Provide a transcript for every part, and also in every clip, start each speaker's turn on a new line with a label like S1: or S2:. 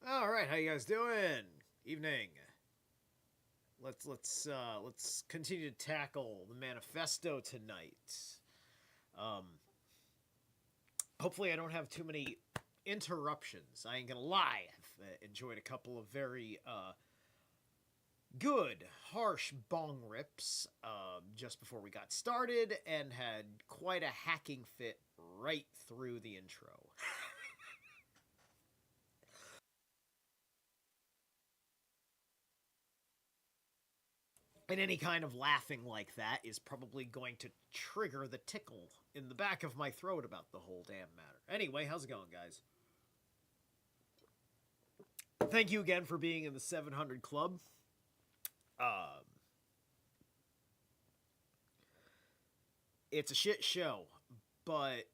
S1: All right, how you guys doing? Evening. Let's continue to tackle the manifesto tonight. Um, hopefully, I don't have too many interruptions. I ain't gonna lie. I've enjoyed a couple of very good, harsh bong rips just before we got started, and had quite a hacking fit right through the intro. And any kind of laughing like that is probably going to trigger the tickle in the back of my throat about the whole damn matter. Anyway, how's it going, guys? Thank you again for being in the 700 Club. Um, it's a shit show, but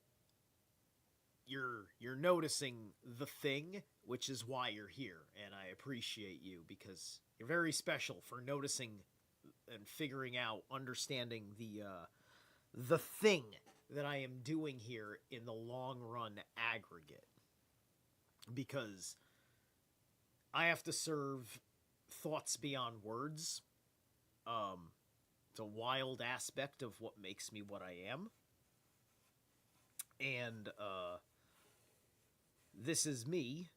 S1: you're noticing the thing, which is why you're here, and I appreciate you because you're very special for noticing and figuring out, understanding the thing that I am doing here in the long run aggregate. Because I have to serve thoughts beyond words. It's a wild aspect of what makes me what I am. And this is me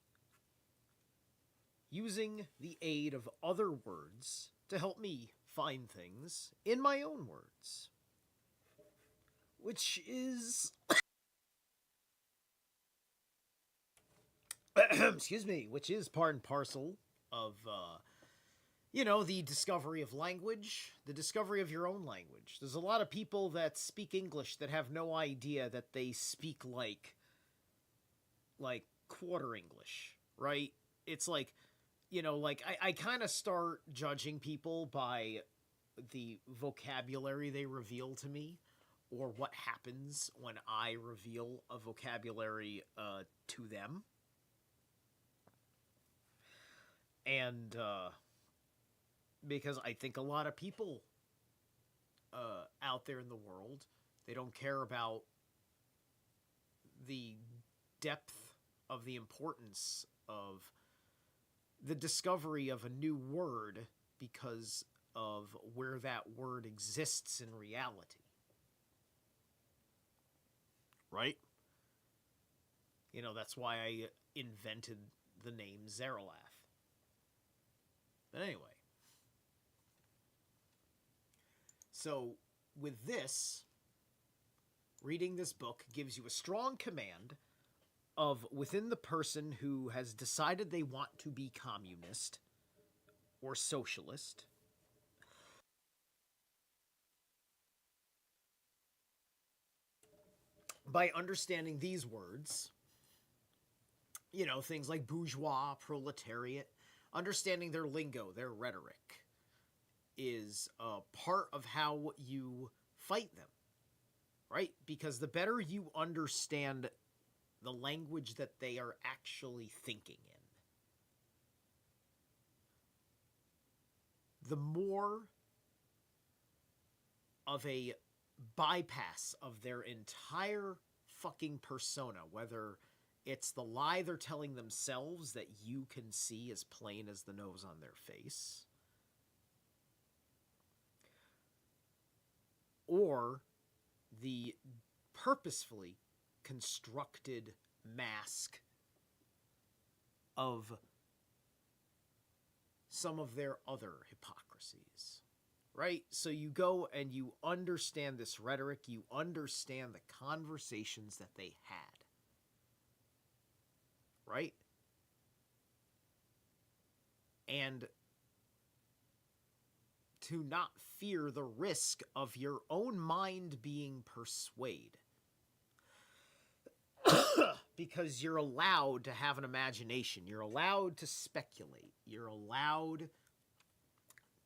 S1: using the aid of other words to help me find things in my own words. Which is excuse me, which is part and parcel of the discovery of language, the discovery of your own language. There's a lot of people that speak English that have no idea that they speak like quarter English, right? It's like, I kind of start judging people by the vocabulary they reveal to me, or what happens when I reveal a vocabulary to them. And because I think a lot of people out there in the world. They don't care about the depth of the importance of the discovery of a new word because of where that word exists in reality. Right? You know, that's why I invented the name Zerilath. But anyway. So, with this, reading this book gives you a strong command of within the person who has decided they want to be communist or socialist. By understanding these words, you know, things like bourgeois, proletariat, understanding their lingo, their rhetoric, is a part of how you fight them, right? Because the better you understand the language that they are actually thinking in, the more of a bypass of their entire fucking persona, whether it's the lie they're telling themselves that you can see as plain as the nose on their face, or the purposefully constructed mask of some of their other hypocrisies. Right? So you go and you understand this rhetoric, you understand the conversations that they had. Right? And to not fear the risk of your own mind being persuaded. Because you're allowed to have an imagination. You're allowed to speculate. You're allowed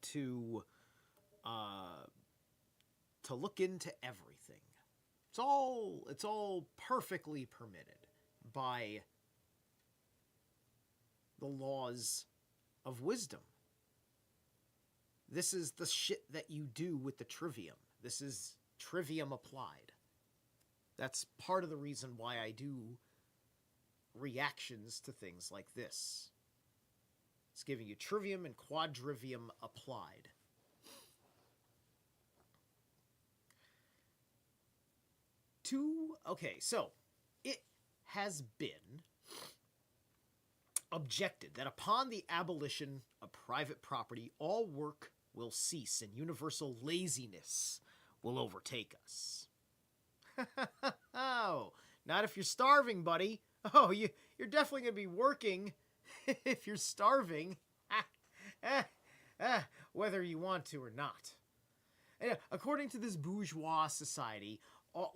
S1: to look into everything. It's all perfectly permitted by the laws of wisdom. This is the shit that you do with the trivium. This is trivium applied. That's part of the reason why I do reactions to things like this. It's giving you trivium and quadrivium applied. Okay, so it has been objected that upon the abolition of private property, all work will cease and universal laziness will overtake us. Oh, not if you're starving, buddy. Oh, you're definitely going to be working if you're starving. Whether you want to or not. And according to this bourgeois society,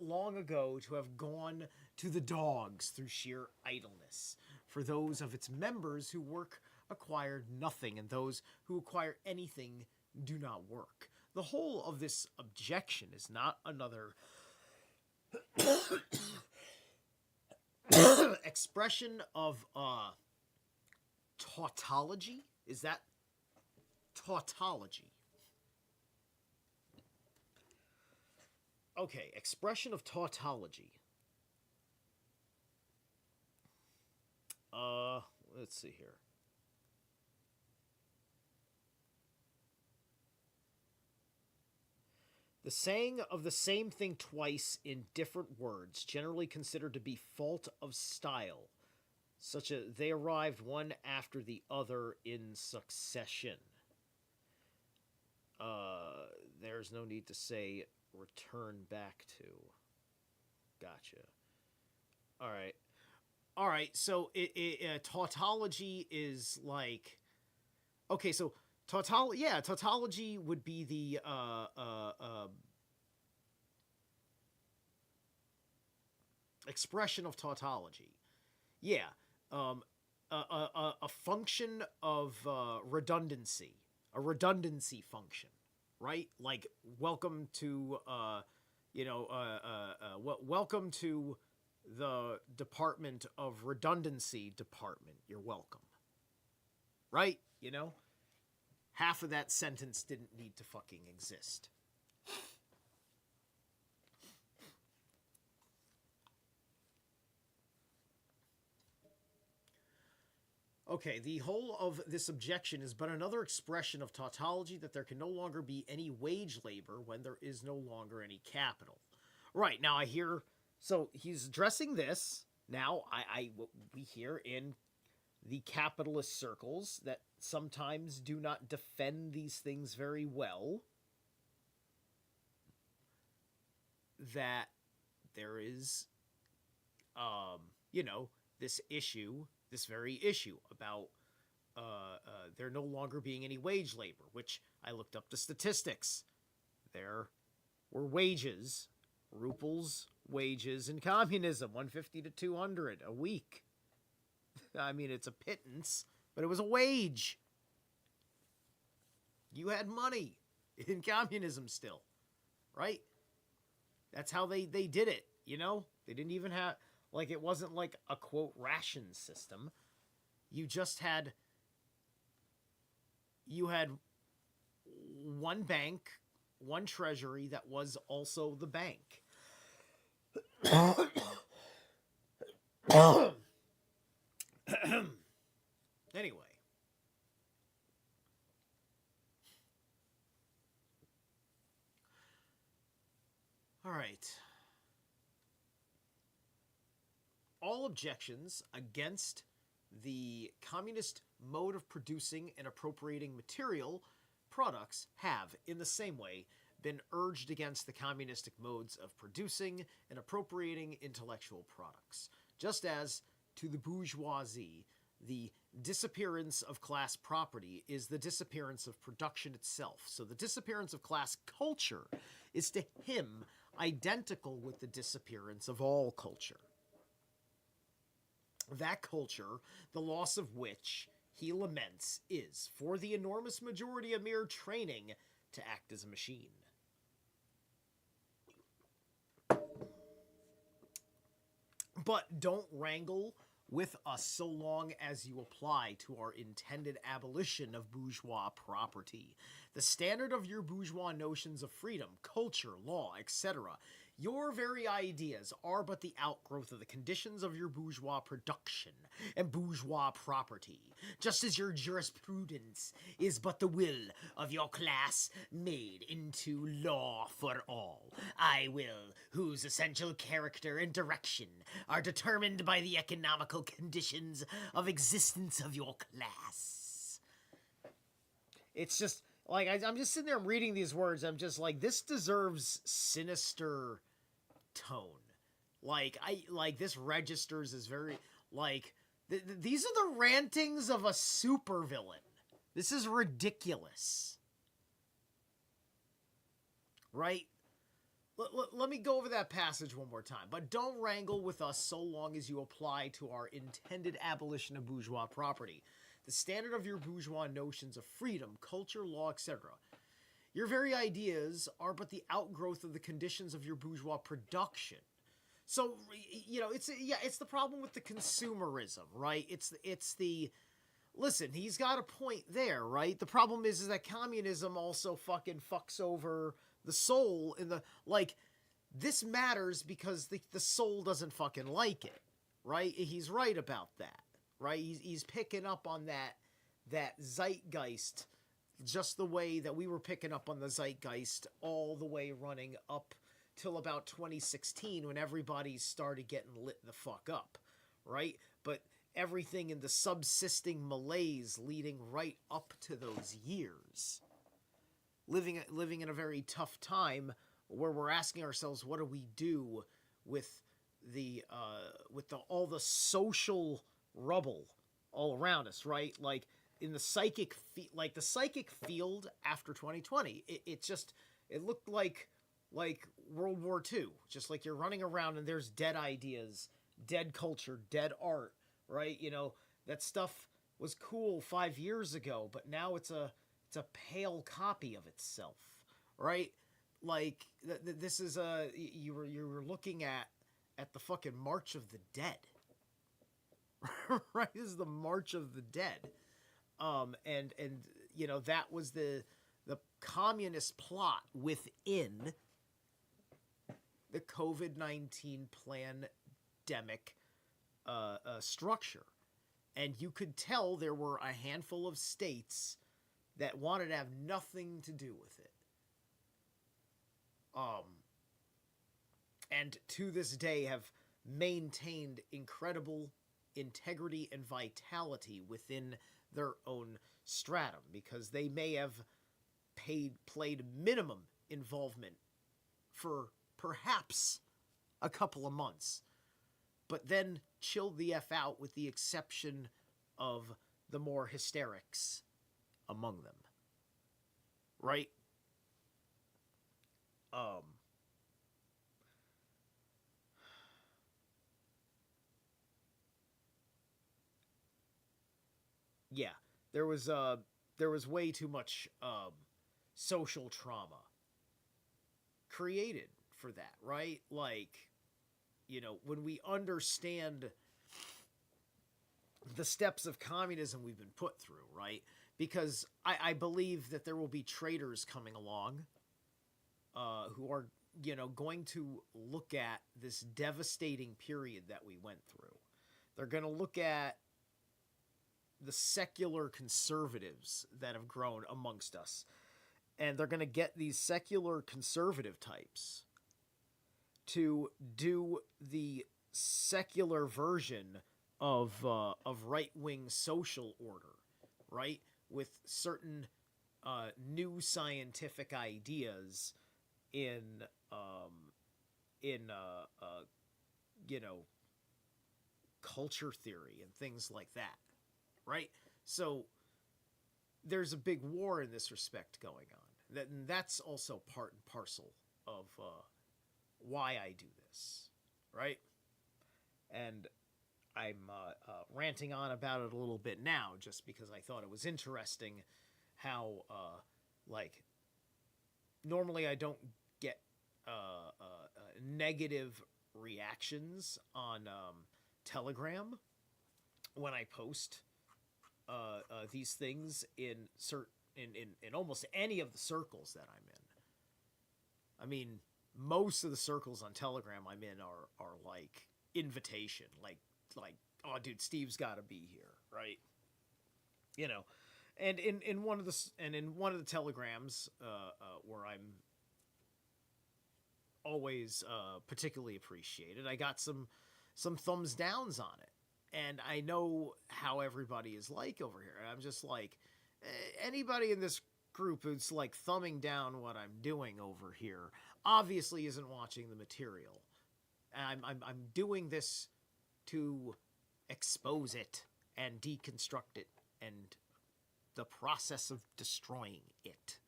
S1: long ago to have gone to the dogs through sheer idleness. For those of its members who work acquire nothing, and those who acquire anything do not work. The whole of this objection is not another expression of tautology. Is that tautology? Okay, expression of tautology. Let's see here. The saying of the same thing twice in different words, generally considered to be fault of style, such as they arrived one after the other in succession. There's no need to say return back to. Gotcha. All right. So tautology is like, okay. So tautology would be the expression of tautology. Yeah. A function of redundancy, a redundancy function, right? Like welcome to welcome to the Department of Redundancy Department. You're welcome. Right? You know? Half of that sentence didn't need to fucking exist. Okay, the whole of this objection is but another expression of tautology that there can no longer be any wage labor when there is no longer any capital. Right, now I hear, so he's addressing this. Now, we hear in the capitalist circles that sometimes do not defend these things very well, that there is, this issue, this very issue about there no longer being any wage labor, which I looked up the statistics. There were wages, rubles, wages in communism, 150 to 200 a week. I mean, it's a pittance, but it was a wage. You had money in communism still, right? That's how they did it, They didn't even have, like, it wasn't like a, quote, ration system. You just had, one bank, one treasury that was also the bank. Anyway. All right. All objections against the communist mode of producing and appropriating material products have, in the same way, been urged against the communistic modes of producing and appropriating intellectual products, just as, to the bourgeoisie, the disappearance of class property is the disappearance of production itself. So the disappearance of class culture is to him identical with the disappearance of all culture. That culture, the loss of which he laments, is, for the enormous majority, a mere training to act as a machine. But don't wrangle with us so long as you apply to our intended abolition of bourgeois property. The standard of your bourgeois notions of freedom, culture, law, etc., your very ideas are but the outgrowth of the conditions of your bourgeois production and bourgeois property, just as your jurisprudence is but the will of your class made into law for all. I will, whose essential character and direction are determined by the economical conditions of existence of your class. It's just, like, I'm just sitting there reading these words. I'm just like, this deserves sinister tone. Like, this registers as very, like, these are the rantings of a supervillain. This is ridiculous. Right? Let me go over that passage one more time. But don't wrangle with us so long as you apply to our intended abolition of bourgeois property, the standard of your bourgeois notions of freedom, culture, law, etc. Your very ideas are but the outgrowth of the conditions of your bourgeois production. So, it's the problem with the consumerism, right? It's the listen, he's got a point there, right? The problem is that communism also fucking fucks over the soul in the, like, this matters because the soul doesn't fucking like it, right? He's right about that. Right, he's picking up on that zeitgeist, just the way that we were picking up on the zeitgeist all the way running up till about 2016 when everybody started getting lit the fuck up, right? But everything in the subsisting malaise leading right up to those years, living in a very tough time where we're asking ourselves, what do we do with all the social rubble all around us, right? Like, in the psychic field after 2020, it looked like World War II, just like you're running around and there's dead ideas, dead culture, dead art, right? That stuff was cool 5 years ago, but now it's a pale copy of itself, right? Like, this is you were looking at the fucking March of the Dead. Right, this is the March of the Dead, and that was the communist plot within the COVID-19 pandemic structure. And you could tell there were a handful of states that wanted to have nothing to do with it. And to this day have maintained incredible integrity and vitality within their own stratum, because they may have played minimum involvement for perhaps a couple of months, but then chilled the F out, with the exception of the more hysterics among them. Right? Yeah, there was way too much social trauma created for that, right? Like, when we understand the steps of communism we've been put through, right? Because I believe that there will be traitors coming along who are, going to look at this devastating period that we went through. They're going to look at the secular conservatives that have grown amongst us, and they're going to get these secular conservative types to do the secular version of right-wing social order, right? With certain new scientific ideas in culture theory and things like that, right? So there's a big war in this respect going on. That's also part and parcel of why I do this, right? And I'm ranting on about it a little bit now, just because I thought it was interesting how, normally I don't get negative reactions on Telegram when I post these things in almost any of the circles that I'm in. I mean, most of the circles on Telegram I'm in are like invitation, like oh dude, Steve's got to be here, right? And in one of the telegrams where I'm always particularly appreciated, I got some thumbs downs on it. And I know how everybody is like over here. And I'm just like, anybody in this group who's like thumbing down what I'm doing over here obviously isn't watching the material. I'm doing this to expose it and deconstruct it and the process of destroying it.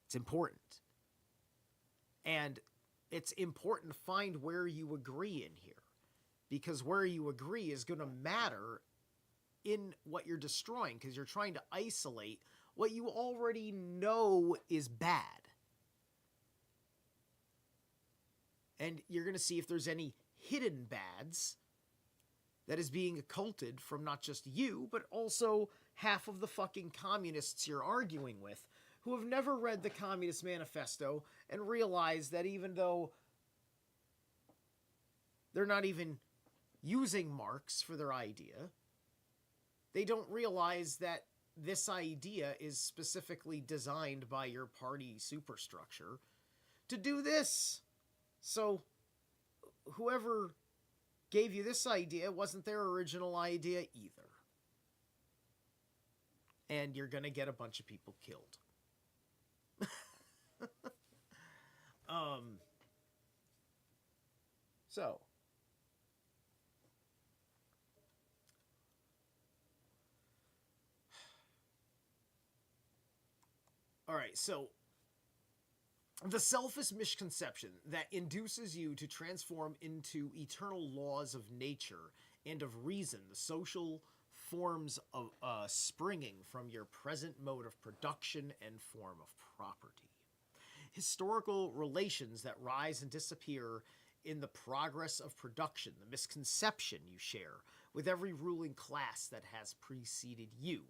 S1: It's important. And it's important to find where you agree in here, because where you agree is going to matter in what you're destroying, because you're trying to isolate what you already know is bad. And you're going to see if there's any hidden bads that is being occulted from not just you, but also half of the fucking communists you're arguing with, who have never read the Communist Manifesto and realize that even though they're not even using Marx for their idea, they don't realize that this idea is specifically designed by your party superstructure to do this. So whoever gave you this idea wasn't their original idea either. And you're going to get a bunch of people killed. So all right, so the selfish misconception that induces you to transform into eternal laws of nature and of reason the social forms of springing from your present mode of production and form of property. Historical relations that rise and disappear in the progress of production, the misconception you share with every ruling class that has preceded you.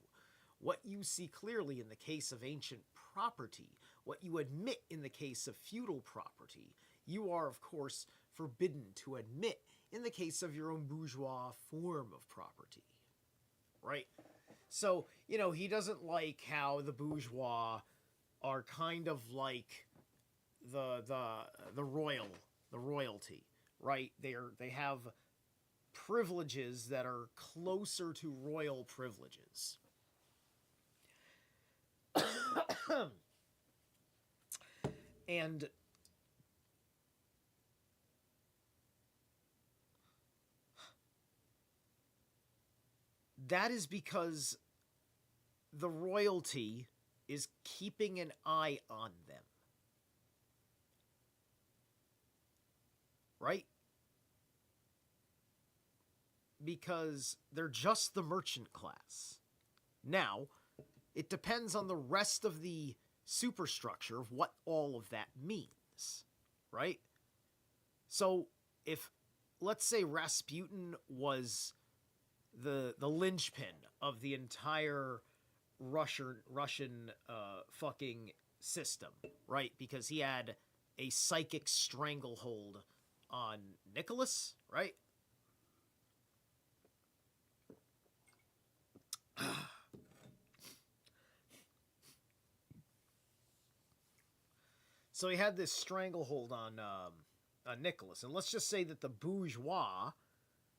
S1: What you see clearly in the case of ancient property, what you admit in the case of feudal property, you are, of course, forbidden to admit in the case of your own bourgeois form of property. Right? So, he doesn't like how the bourgeois are kind of like the royalty, right? They have privileges that are closer to royal privileges. And that is because the royalty is keeping an eye on them. Right? Because they're just the merchant class. Now, it depends on the rest of the superstructure of what all of that means. Right? So, if, let's say Rasputin was the linchpin of the entire Russian fucking system, right? Because he had a psychic stranglehold on Nicholas, right? So he had this stranglehold on Nicholas, and let's just say that the bourgeois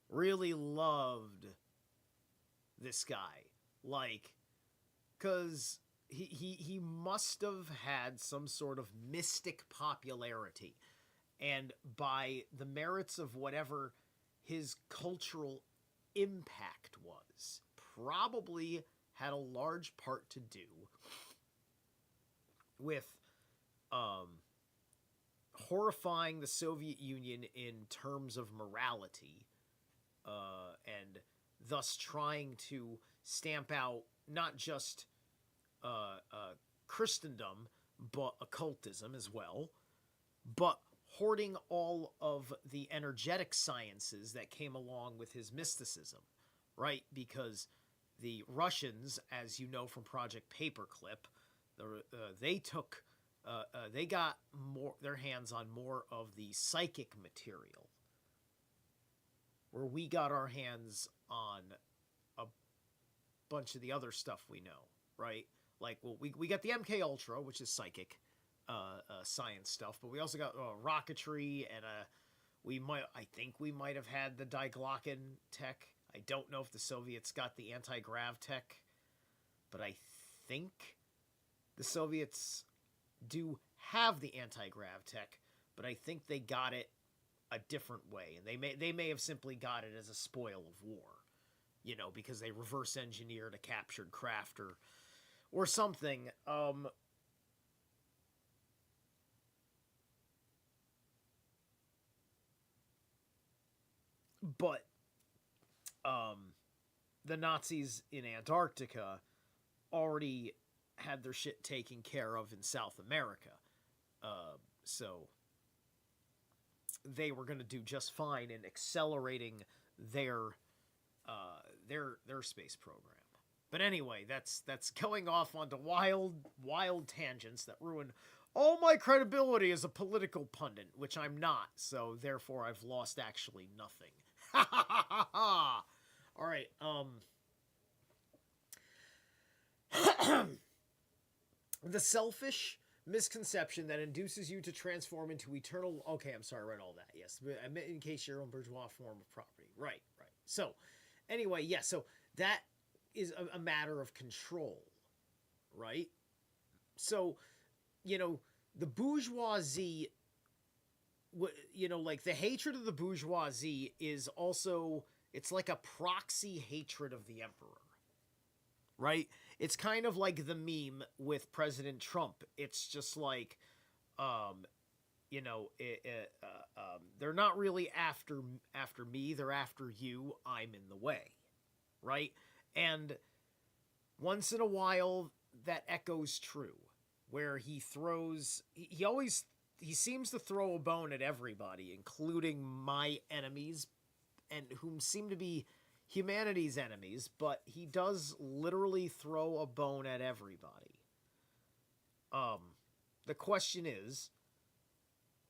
S1: really loved this guy, like, because he must have had some sort of mystic popularity, and by the merits of whatever his cultural impact was, probably had a large part to do with horrifying the Soviet Union in terms of morality, and thus trying to stamp out not just Christendom, but occultism as well, but hoarding all of the energetic sciences that came along with his mysticism, right? Because the Russians, as you know from Project Paperclip, they got their hands on more of the psychic material, where we got our hands on a bunch of the other stuff we know, right? Like, well, we got the MK Ultra, which is psychic science stuff, but we also got rocketry, and I think we might have had the Diglocken tech. I don't know if the Soviets got the anti-grav tech, but I think the Soviets do have the anti-grav tech, but I think they got it a different way, and they may have simply got it as a spoil of war, because they reverse engineered a captured craft or something. But the Nazis in Antarctica already had their shit taken care of in South America, so they were going to do just fine in accelerating their space program. But anyway, that's going off onto wild tangents that ruin all my credibility as a political pundit, which I'm not, so therefore I've lost actually nothing. Ha ha ha ha ha! Alright, the selfish misconception that induces you to transform into eternal... Okay, I'm sorry, I read all that, yes. In case your own bourgeois form of property. Right. So, anyway, yeah, so that is a matter of control, right? So, the bourgeoisie, like, the hatred of the bourgeoisie is also, it's like a proxy hatred of the emperor, right? It's kind of like the meme with President Trump. It's just like, they're not really after me, they're after you, I'm in the way, right? And once in a while, that echoes true, where he seems to throw a bone at everybody, including my enemies, and whom seem to be humanity's enemies, but he does literally throw a bone at everybody. The question is,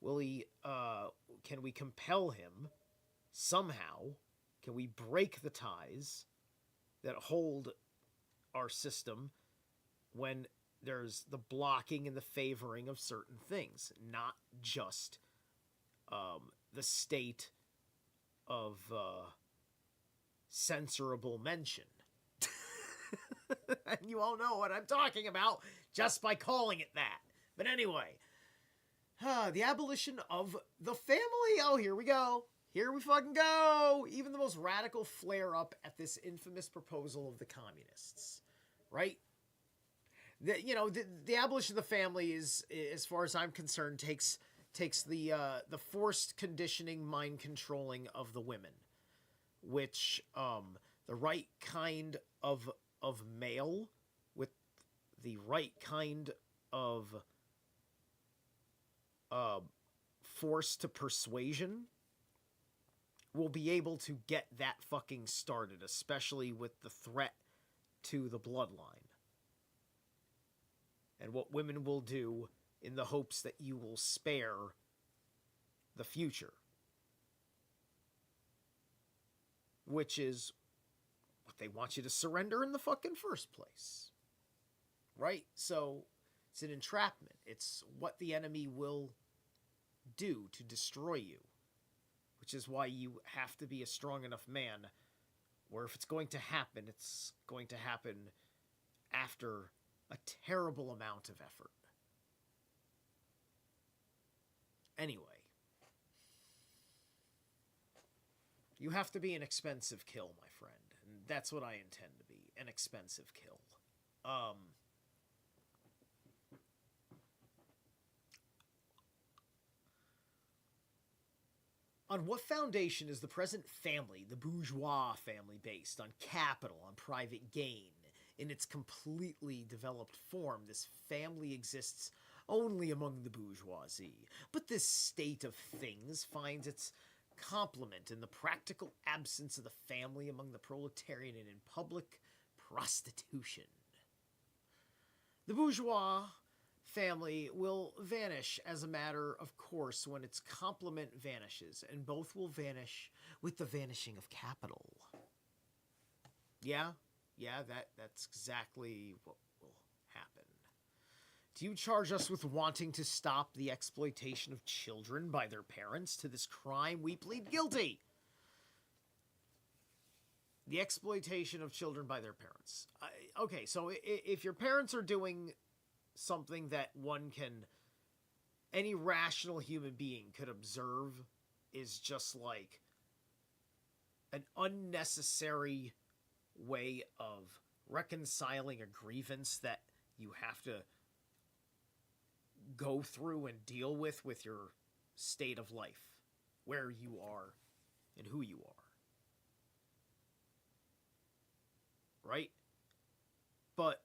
S1: Will he, can we compel him somehow? Can we break the ties that hold our system when there's the blocking and the favoring of certain things, not just the state of censorable mention? And you all know what I'm talking about just by calling it that. But anyway, the abolition of the family. Oh, here we go. Here we fucking go. Even the most radical flare up at this infamous proposal of the communists, right? The abolition of the family is, as far as I'm concerned, takes the forced conditioning, mind controlling of the women, which the right kind of male with the right kind of force to persuasion will be able to get that fucking started, especially with the threat to the bloodline. And what women will do in the hopes that you will spare the future. Which is what they want you to surrender in the fucking first place. Right? So, it's an entrapment. It's what the enemy will do to destroy you. Which is why you have to be a strong enough man where if it's going to happen, it's going to happen after a terrible amount of effort. Anyway. You have to be an expensive kill, my friend. And that's what I intend to be. An expensive kill. On what foundation is the present family, the bourgeois family, based? On capital, on private gain. In its completely developed form, this family exists only among the bourgeoisie. But this state of things finds its complement in the practical absence of the family among the proletariat and in public prostitution. The bourgeois family will vanish as a matter of course when its complement vanishes, and both will vanish with the vanishing of capital. Yeah, that's exactly what will happen. Do you charge us with wanting to stop the exploitation of children by their parents? To this crime we plead guilty. The exploitation of children by their parents. Okay, so if your parents are doing something that any rational human being could observe is just like an unnecessary way of reconciling a grievance that you have to go through and deal with your state of life, where you are and who you are. Right? But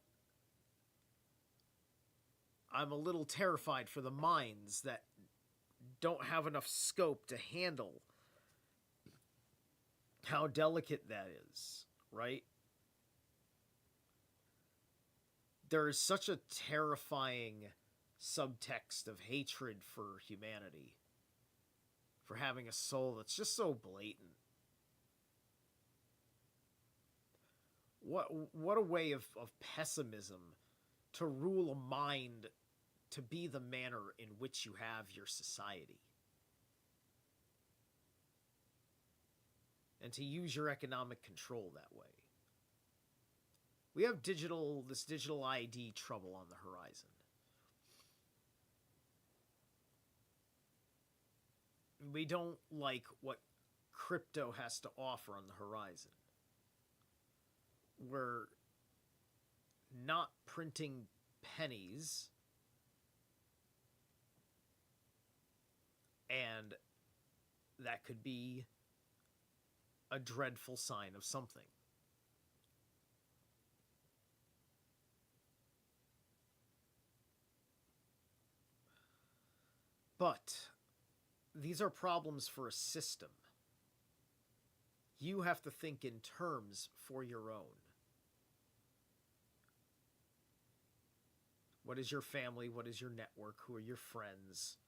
S1: I'm a little terrified for the minds that don't have enough scope to handle how delicate that is, right? There is such a terrifying subtext of hatred for humanity, for having a soul that's just so blatant. What a way of pessimism to rule a mind, to be the manner in which you have your society. And to use your economic control that way. We have this digital ID trouble on the horizon. We don't like what crypto has to offer on the horizon. We're not printing pennies, and that could be a dreadful sign of something. But these are problems for a system. You have to think in terms for your own. What is your family? What is your network? Who are your friends?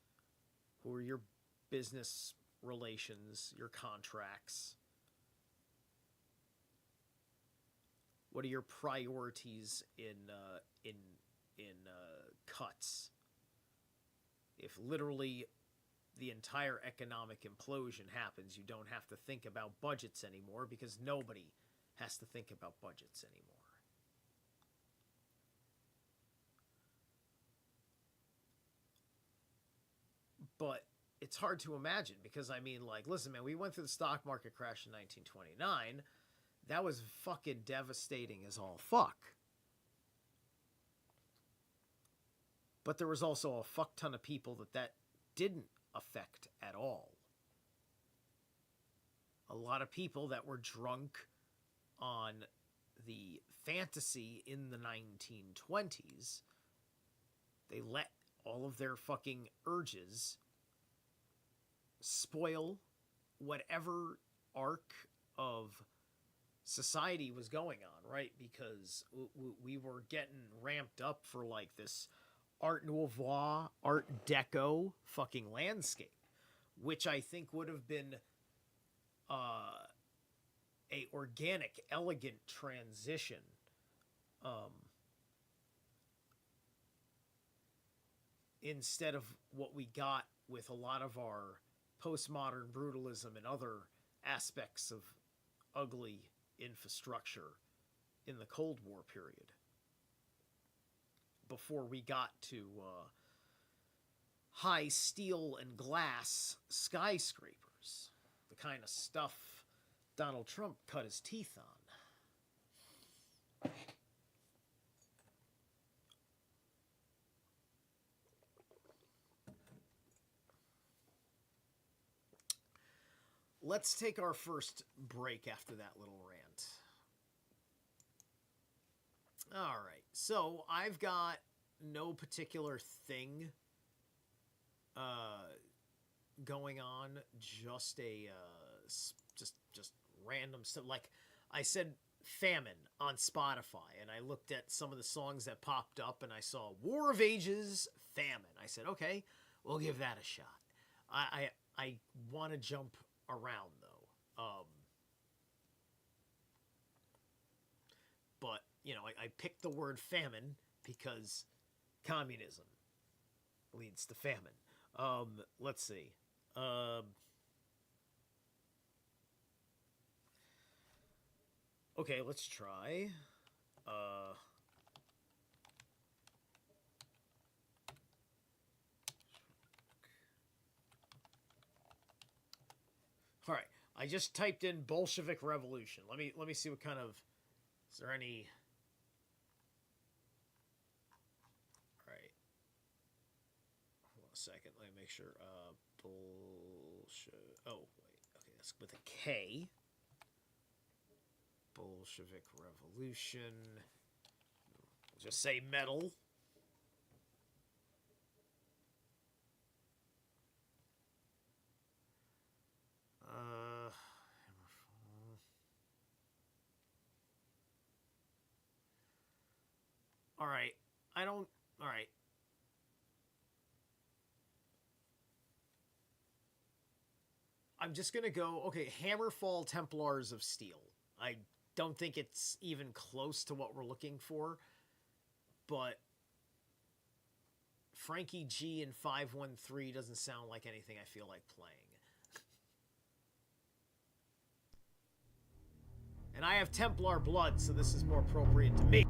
S1: Who are your business relations, your contracts? What are your priorities in cuts? If literally the entire economic implosion happens, you don't have to think about budgets anymore because nobody has to think about budgets anymore. But it's hard to imagine because, I mean, like, listen, man, we went through the stock market crash in 1929. That was fucking devastating as all fuck. But there was also a fuck ton of people that didn't affect at all. A lot of people that were drunk on the fantasy in the 1920s, they let all of their fucking urges spoil whatever arc of society was going on, right? Because we were getting ramped up for like this Art Nouveau, Art Deco fucking landscape, which I think would have been a organic, elegant transition instead of what we got with a lot of our postmodern brutalism and other aspects of ugly infrastructure in the Cold War period. Before we got to high steel and glass skyscrapers, the kind of stuff Donald Trump cut his teeth on. Let's take our first break after that little rant. All right, so I've got no particular thing going on, just a just random stuff. Like I said, famine on Spotify, and I looked at some of the songs that popped up, and I saw War of Ages, famine. I said, okay, we'll give that a shot. I want to jump around though, but you know, I picked the word famine because communism leads to famine. Let's see. Okay, let's try. All right, I just typed in Bolshevik Revolution. Let me see what kind of. Is there any? All right. Hold on a second. Let me make sure. Oh wait. Okay, that's with a K. Bolshevik Revolution. Just say metal. All right. All right. I'm just going to go, okay, Hammerfall Templars of Steel. I don't think it's even close to what we're looking for, but Frankie G in 513 doesn't sound like anything I feel like playing. And I have Templar blood, so this is more appropriate to me.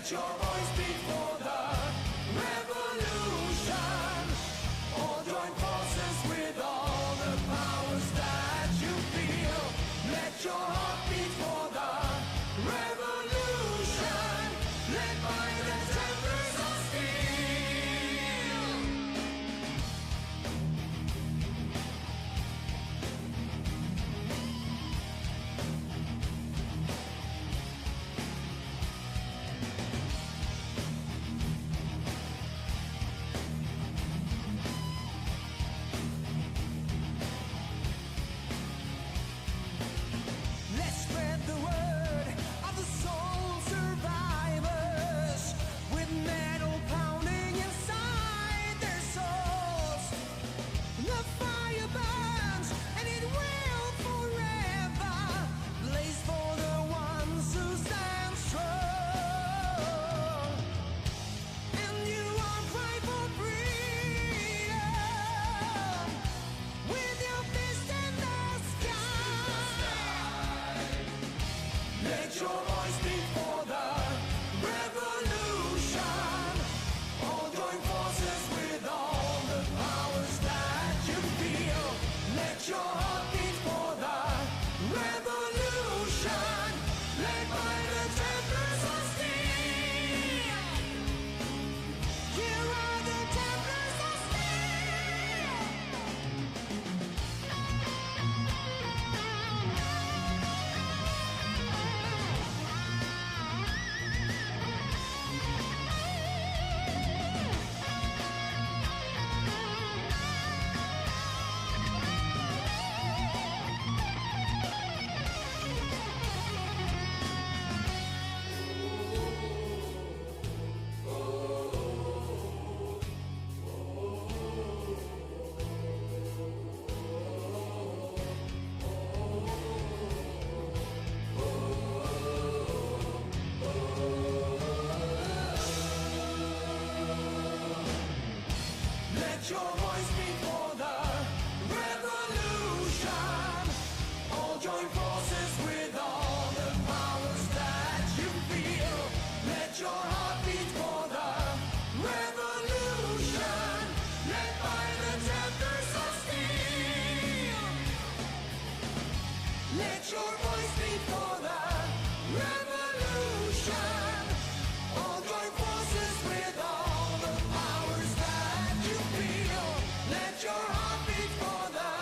S2: Let your voice speak for the revolution. All join forces with all the powers that you feel. Let your heart beat for the revolution. Led by the templars of steel. Let's spread the word of the soul survivors with metal pounding inside their souls. The fire burns and it will forever blaze for the ones who stand strong. And you are cry for freedom with your fist in the sky. Let your voice speak for the revolution. All join forces with all the powers that you feel. Let your heart beat for the revolution. Led by the templars of steel. Here are the templars of steel. Let your voice speak for the revolution. All join forces with all the powers that you feel. Let your heart beat for the revolution. Led by the templars of steel. Let your voice beat for the revolution. All join forces with all the powers that you feel. Let your heart beat for the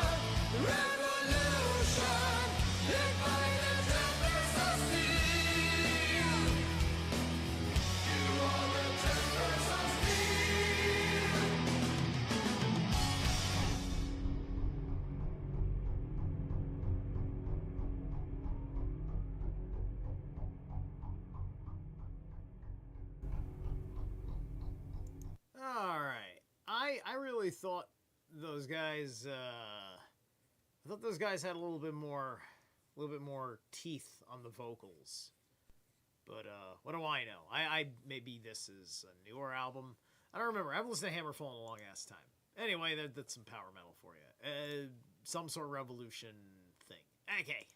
S2: revolution. Led by the templars of steel. You are the templars of steel.
S1: All right. I really thought those guys had a little bit more teeth on the vocals. But what do I know? I maybe this is a newer album. I don't remember. I haven't listened to Hammerfall in a long ass time. Anyway, that's some power metal for you. Some sort of revolution thing. Okay.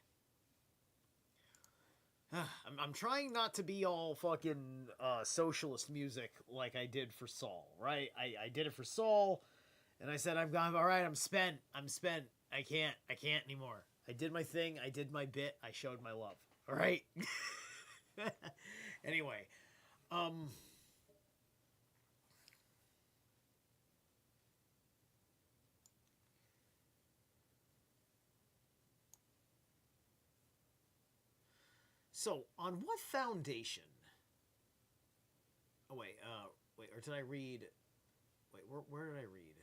S1: I'm trying not to be all fucking socialist music like I did for Saul, right? I did it for Saul, and I said, all right, I'm spent. I can't anymore. I did my thing. I did my bit. I showed my love. All right? Anyway, so on what foundation? Oh wait, or did I read? Wait, where did I read?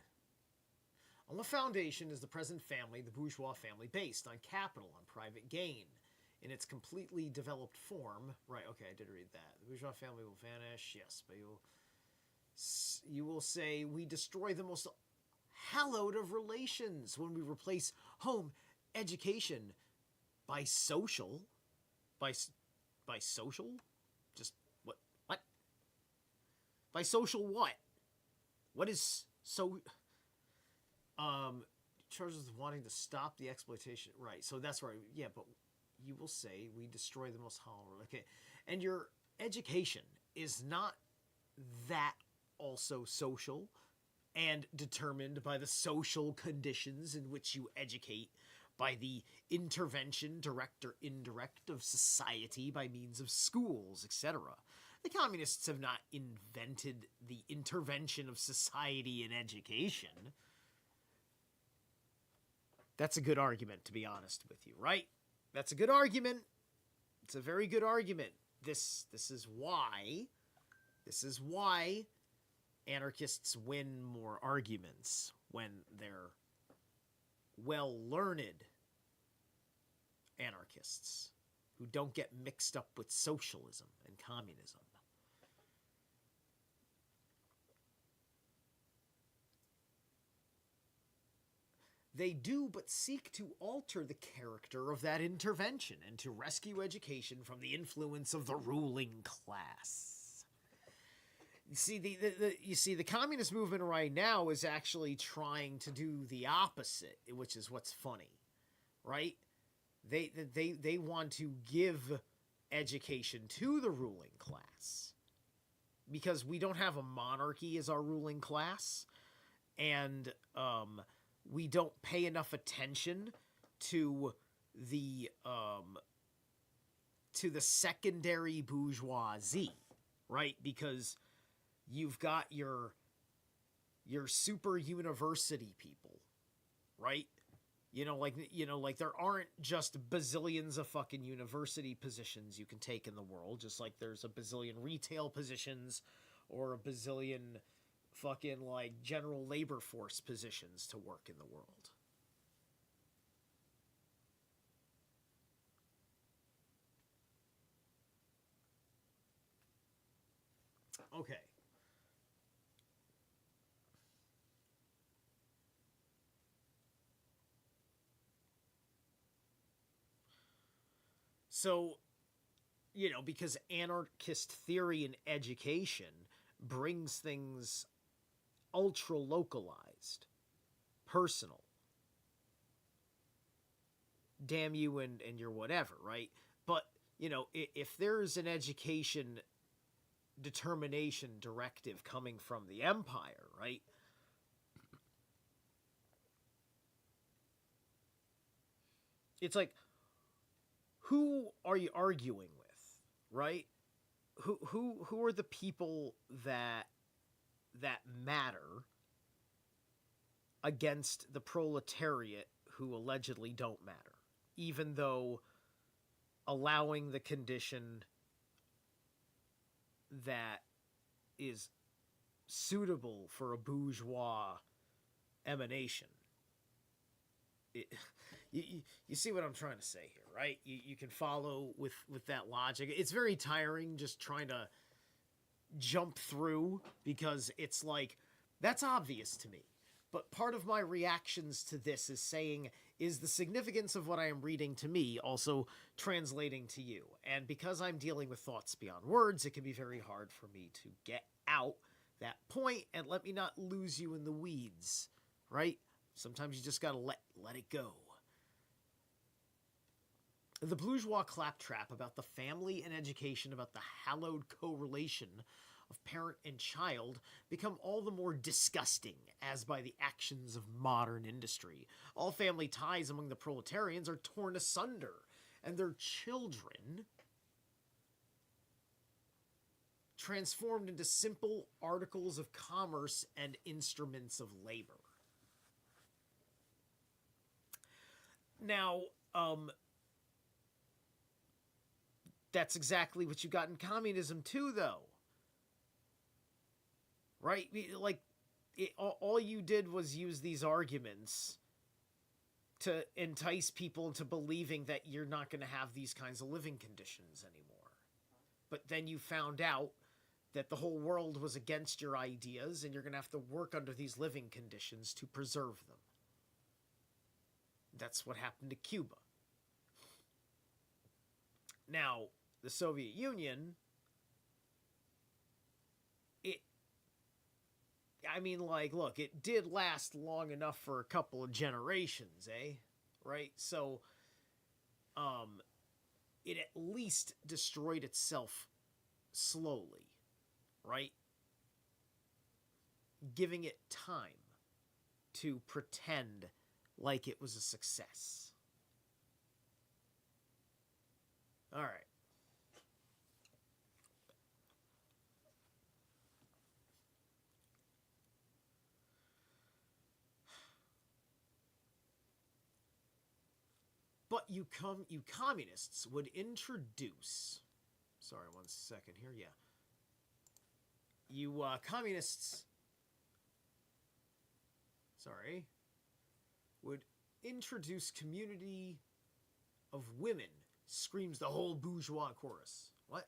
S1: On what foundation is the present family, the bourgeois family, based? On capital, on private gain. In its completely developed form, right? Okay, I did read that. The bourgeois family will vanish, yes, but you will say we destroy the most hallowed of relations when we replace home, education, by social, by social, just what by social what? What is so? Charges with wanting to stop the exploitation, right? So that's right. Yeah, but you will say we destroy the most hollow. Okay, and your education is not that also social and determined by the social conditions in which you educate, by the intervention, direct or indirect, of society by means of schools, etc. The communists have not invented the intervention of society in education. That's a good argument, to be honest with you, right? That's a good argument. It's a very good argument. This is why anarchists win more arguments when they're well-learned anarchists who don't get mixed up with socialism and communism. They do but seek to alter the character of that intervention and to rescue education from the influence of the ruling class. You see, the communist movement right now is actually trying to do the opposite, which is what's funny, right? They want to give education to the ruling class because we don't have a monarchy as our ruling class, and we don't pay enough attention to the secondary bourgeoisie, right? Because you've got your super university people, right? Like there aren't just bazillions of fucking university positions you can take in the world, just like there's a bazillion retail positions or a bazillion fucking like general labor force positions to work in the world. Okay. So, because anarchist theory in education brings things ultra localized, personal. Damn you and your whatever, right? But, if there's an education determination directive coming from the empire, right? It's like, who are you arguing with, right? Who are the people that matter against the proletariat who allegedly don't matter, even though allowing the condition that is suitable for a bourgeois emanation. You see what I'm trying to say here, right? You can follow with that logic. It's very tiring just trying to jump through because it's like, that's obvious to me. But part of my reactions to this is saying, is the significance of what I am reading to me also translating to you? And because I'm dealing with thoughts beyond words, it can be very hard for me to get out that point and let me not lose you in the weeds, right? Sometimes you just gotta let it go. The bourgeois claptrap about the family and education, about the hallowed correlation of parent and child, become all the more disgusting as by the actions of modern industry. All family ties among the proletarians are torn asunder, and their children transformed into simple articles of commerce and instruments of labor. Now, that's exactly what you got in communism too, though. Right? Like, all you did was use these arguments to entice people into believing that you're not going to have these kinds of living conditions anymore. But then you found out that the whole world was against your ideas and you're going to have to work under these living conditions to preserve them. That's what happened to Cuba. Now, the Soviet Union, look, it did last long enough for a couple of generations, eh? Right? So, it at least destroyed itself slowly, right? Giving it time to pretend like it was a success. All right. But you communists would introduce. Sorry, one second here. Yeah. You communists. Sorry. Would introduce community of women, screams the whole bourgeois chorus. What?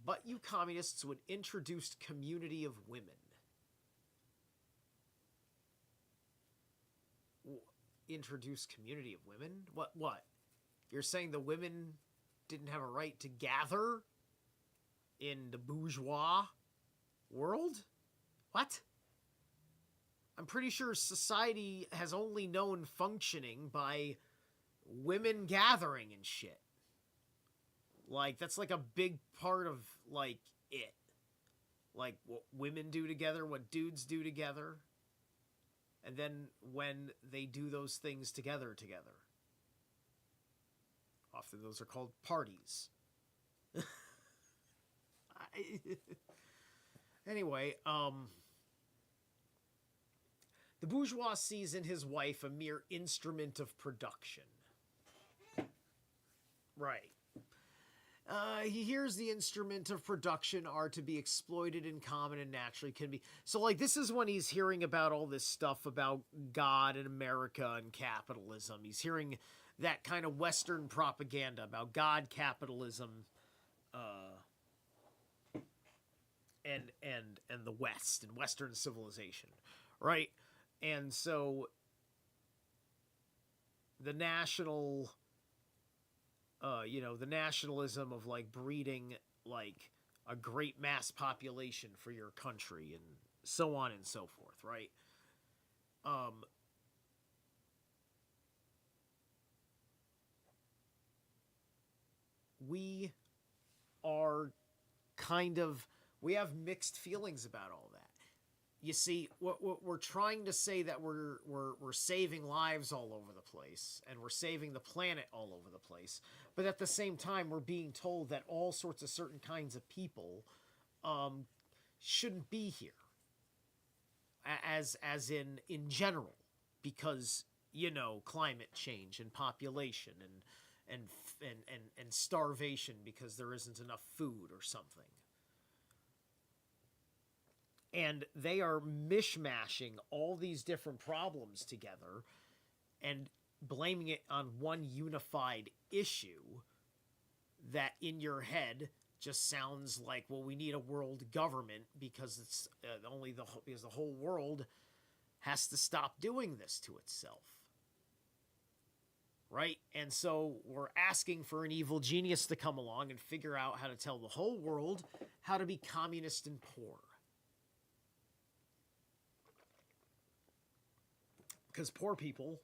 S1: But you communists would introduce community of women. Introduce community of women? What? You're saying the women didn't have a right to gather in the bourgeois world? What? I'm pretty sure society has only known functioning by women gathering and shit. Like, that's like a big part of, like, it. Like, what women do together, what dudes do together. And then when they do those things together. Often those are called parties. Anyway, the bourgeois sees in his wife a mere instrument of production. Right. He hears the instrument of production are to be exploited in common and naturally can be. So, like, this is when he's hearing about all this stuff about God and America and capitalism. He's hearing that kind of Western propaganda about God, capitalism, and the West and Western civilization, right? And so the national, the nationalism of, like, breeding, like, a great mass population for your country and so on and so forth, right? We are we have mixed feelings about all that. You see, what we're trying to say that we're saving lives all over the place, and we're saving the planet all over the place, but at the same time, we're being told that all sorts of certain kinds of people shouldn't be here, as in general, because, climate change and population and starvation because there isn't enough food or something. And they are mishmashing all these different problems together and blaming it on one unified issue that in your head just sounds like, well, we need a world government because it's because the whole world has to stop doing this to itself. Right? And so we're asking for an evil genius to come along and figure out how to tell the whole world how to be communist and poor. Because poor people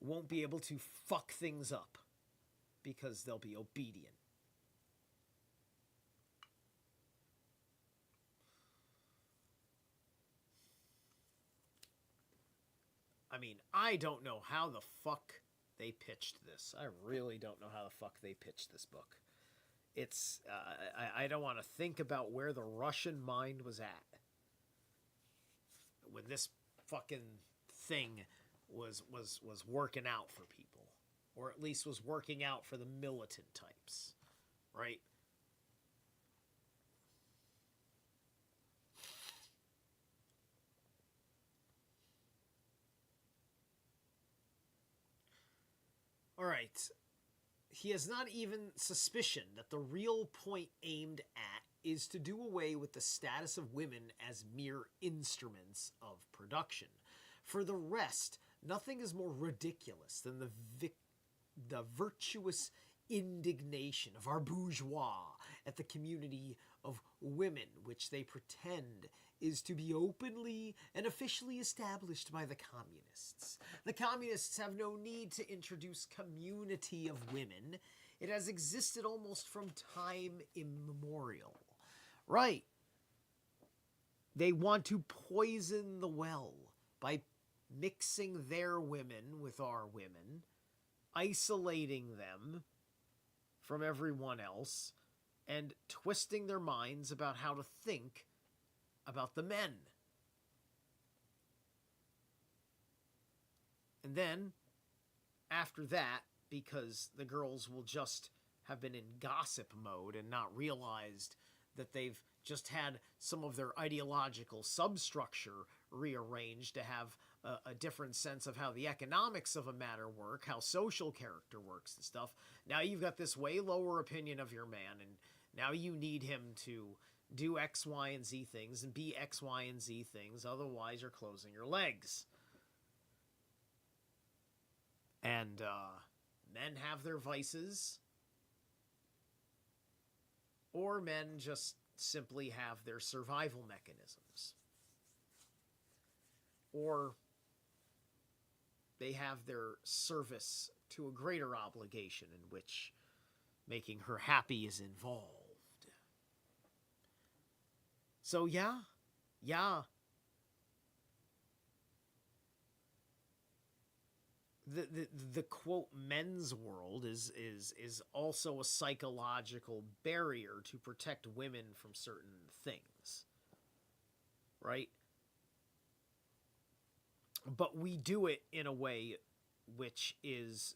S1: won't be able to fuck things up because they'll be obedient. I mean, I don't know how the fuck they pitched this. I really don't know how the fuck they pitched this book. It's, I don't want to think about where the Russian mind was at when this fucking thing was working out for people, or at least was working out for the militant types, right? All right. He has not even suspicion that the real point aimed at is to do away with the status of women as mere instruments of production. For the rest, nothing is more ridiculous than the virtuous indignation of our bourgeois at the community of women, which they pretend is to be openly and officially established by the communists. The communists have no need to introduce community of women. It has existed almost from time immemorial. Right. They want to poison the well by mixing their women with our women, isolating them from everyone else, and twisting their minds about how to think about the men. And then, after that, because the girls will just have been in gossip mode and not realized that they've just had some of their ideological substructure rearranged to have a different sense of how the economics of a matter work, how social character works and stuff. Now you've got this way lower opinion of your man, and now you need him to do X, Y, and Z things and be X, Y, and Z things. Otherwise, you're closing your legs. And men have their vices, or men just simply have their survival mechanisms, or they have their service to a greater obligation in which making her happy is involved. So yeah. The quote men's world is also a psychological barrier to protect women from certain things, right? But we do it in a way which is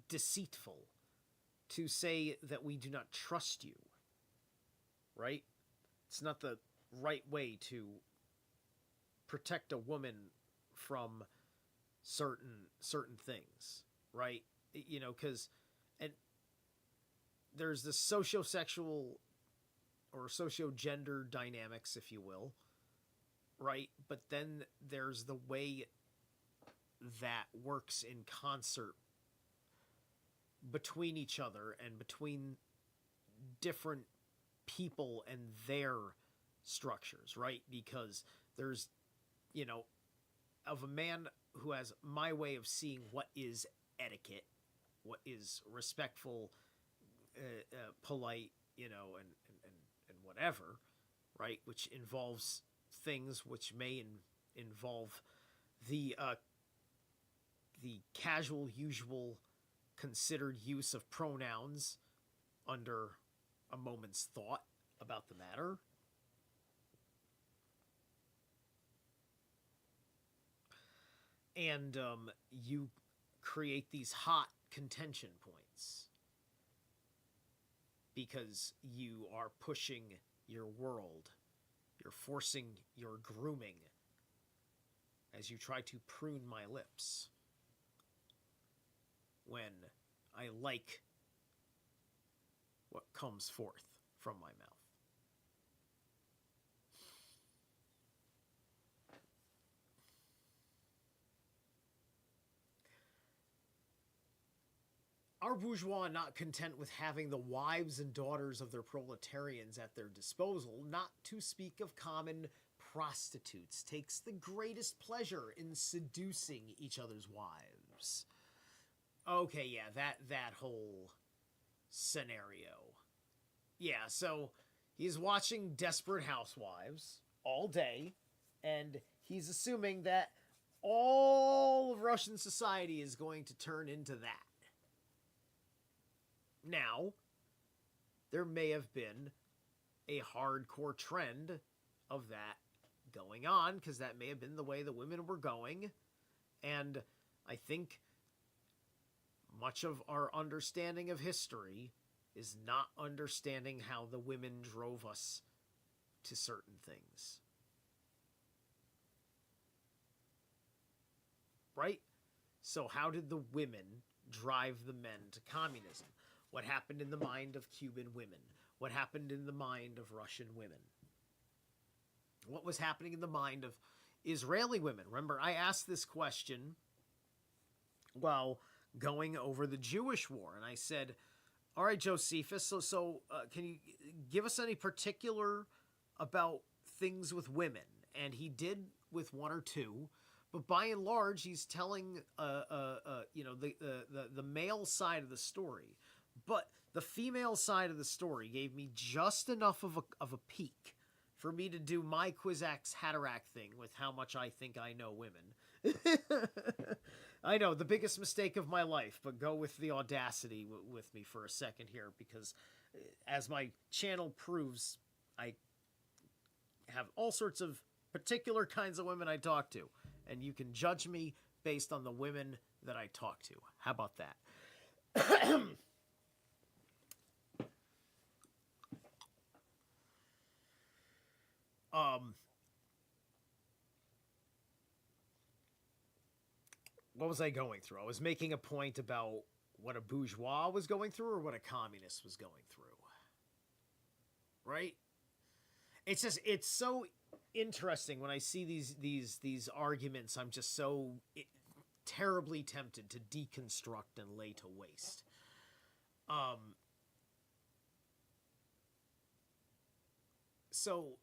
S1: deceitful, to say that we do not trust you, right? It's not the right way to protect a woman from certain things, right? You know, because and there's the sociosexual or socio-gender dynamics, if you will, right? But then there's the way that works in concert between each other and between different people and their structures, right? Because there's, you know, of a man who has my way of seeing what is etiquette, what is respectful, polite, you know, and whatever, right? Which involves things which may involve the casual, usual, considered use of pronouns under a moment's thought about the matter. And you create these hot contention points because you are pushing your world. You're forcing your grooming as you try to prune my lips when I like what comes forth from my mouth. Our bourgeois, not content with having the wives and daughters of their proletarians at their disposal, not to speak of common prostitutes, takes the greatest pleasure in seducing each other's wives. Okay, yeah, that whole scenario. Yeah, so he's watching Desperate Housewives all day, and he's assuming that all of Russian society is going to turn into that. Now, there may have been a hardcore trend of that going on, because that may have been the way the women were going, and I think much of our understanding of history is not understanding how the women drove us to certain things. Right? So how did the women drive the men to communism? What happened in the mind of Cuban women? What happened in the mind of Russian women? What was happening in the mind of Israeli women? Remember, I asked this question while going over the Jewish war, and I said, all right, Josephus, so can you give us any particular about things with women? And he did with one or two, but by and large, he's telling the male side of the story. But the female side of the story gave me just enough of a peek for me to do my Quizax Hatterack thing with how much I think I know women. I know, the biggest mistake of my life, but go with the audacity with me for a second here, because as my channel proves, I have all sorts of particular kinds of women I talk to, and you can judge me based on the women that I talk to. How about that? What was I going through? I was making a point about what a bourgeois was going through or what a communist was going through. Right? It's just, it's so interesting when I see these arguments. I'm just so terribly tempted to deconstruct and lay to waste. So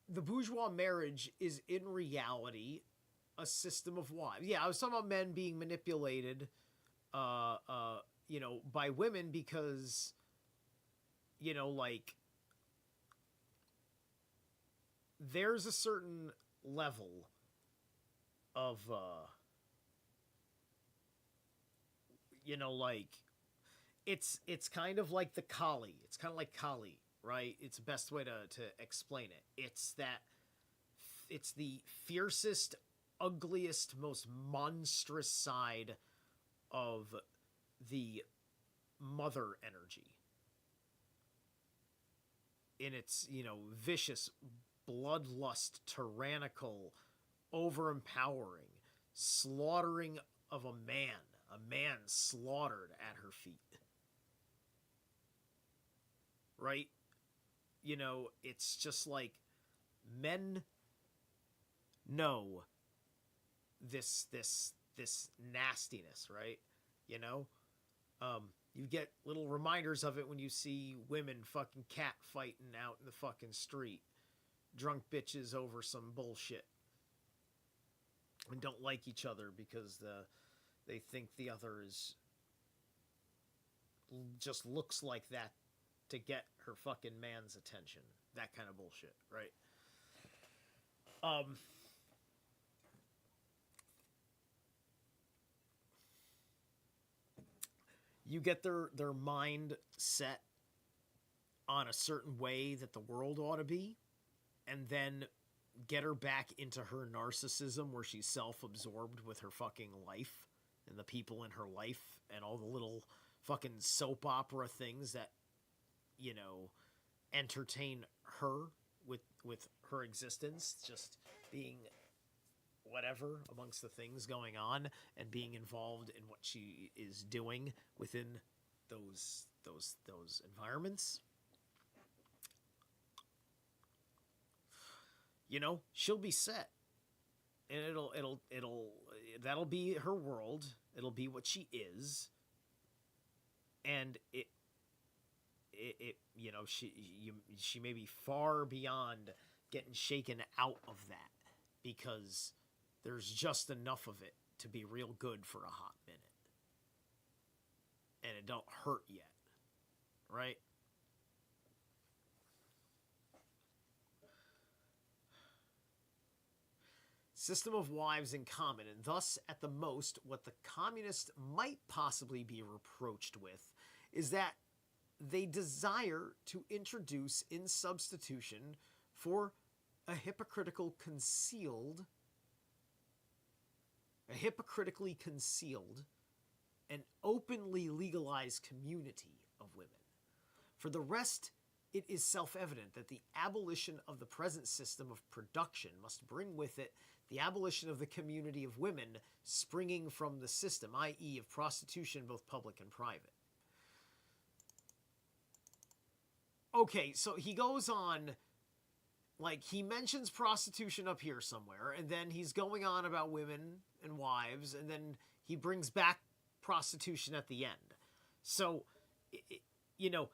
S1: the bourgeois marriage is in reality a system of wives. Yeah, I was talking about men being manipulated, by women because, like, there's a certain level of, like, it's kind of like the Kali. It's kind of like Kali, right? It's the best way to explain it. It's the fiercest, ugliest, most monstrous side of the mother energy. In its, vicious, bloodlust, tyrannical, overempowering, slaughtering of a man slaughtered at her feet. Right? It's just like men know this nastiness, right? You get little reminders of it when you see women fucking cat fighting out in the fucking street, drunk bitches over some bullshit, and don't like each other because they think the other is just looks like that to get her fucking man's attention. That kind of bullshit, right? You get their mind set on a certain way that the world ought to be, and then get her back into her narcissism where she's self-absorbed with her fucking life and the people in her life and all the little fucking soap opera things that, entertain her with her existence, just being whatever amongst the things going on and being involved in what she is doing within those environments. She'll be set, and that'll be her world. It'll be what she is, and she may be far beyond getting shaken out of that, because there's just enough of it to be real good for a hot minute. And it don't hurt yet. Right? System of wives in common, and thus, at the most, what the communists might possibly be reproached with is that they desire to introduce in substitution for a hypocritically concealed and openly legalized community of women. For the rest, it is self-evident that the abolition of the present system of production must bring with it the abolition of the community of women springing from the system, i.e. of prostitution, both public and private. Okay, so he goes on, like, he mentions prostitution up here somewhere, and then he's going on about women and wives, and then he brings back prostitution at the end. So, the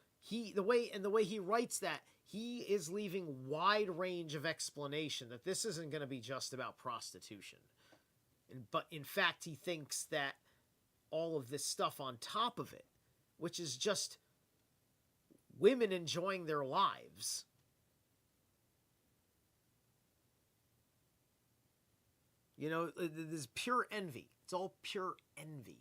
S1: way he writes that, he is leaving wide range of explanation that this isn't going to be just about prostitution. But in fact, he thinks that all of this stuff on top of it which is just women enjoying their lives. You know, there's pure envy. It's all pure envy.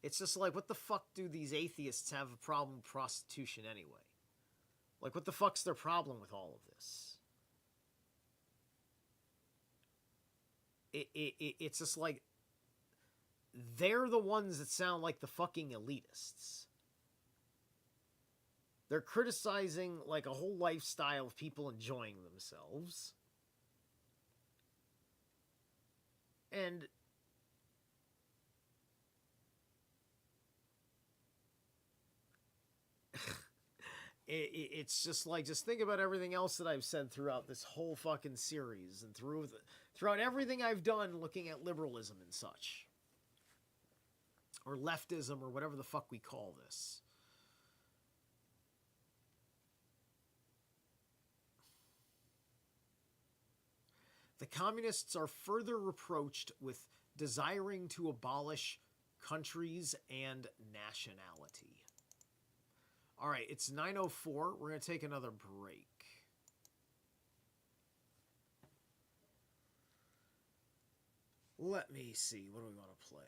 S1: It's just like, what the fuck do these atheists have a problem with prostitution anyway? Like, what the fuck's their problem with all of this? It's just like, they're the ones that sound like the fucking elitists. They're criticizing, like, a whole lifestyle of people enjoying themselves. And it's just like, just think about everything else that I've said throughout this whole fucking series and throughout everything I've done looking at liberalism and such. Or leftism, or whatever the fuck we call this. The communists are further reproached with desiring to abolish countries and nationality. All right, it's 9:04. We're going to take another break. Let me see. What do we want to play?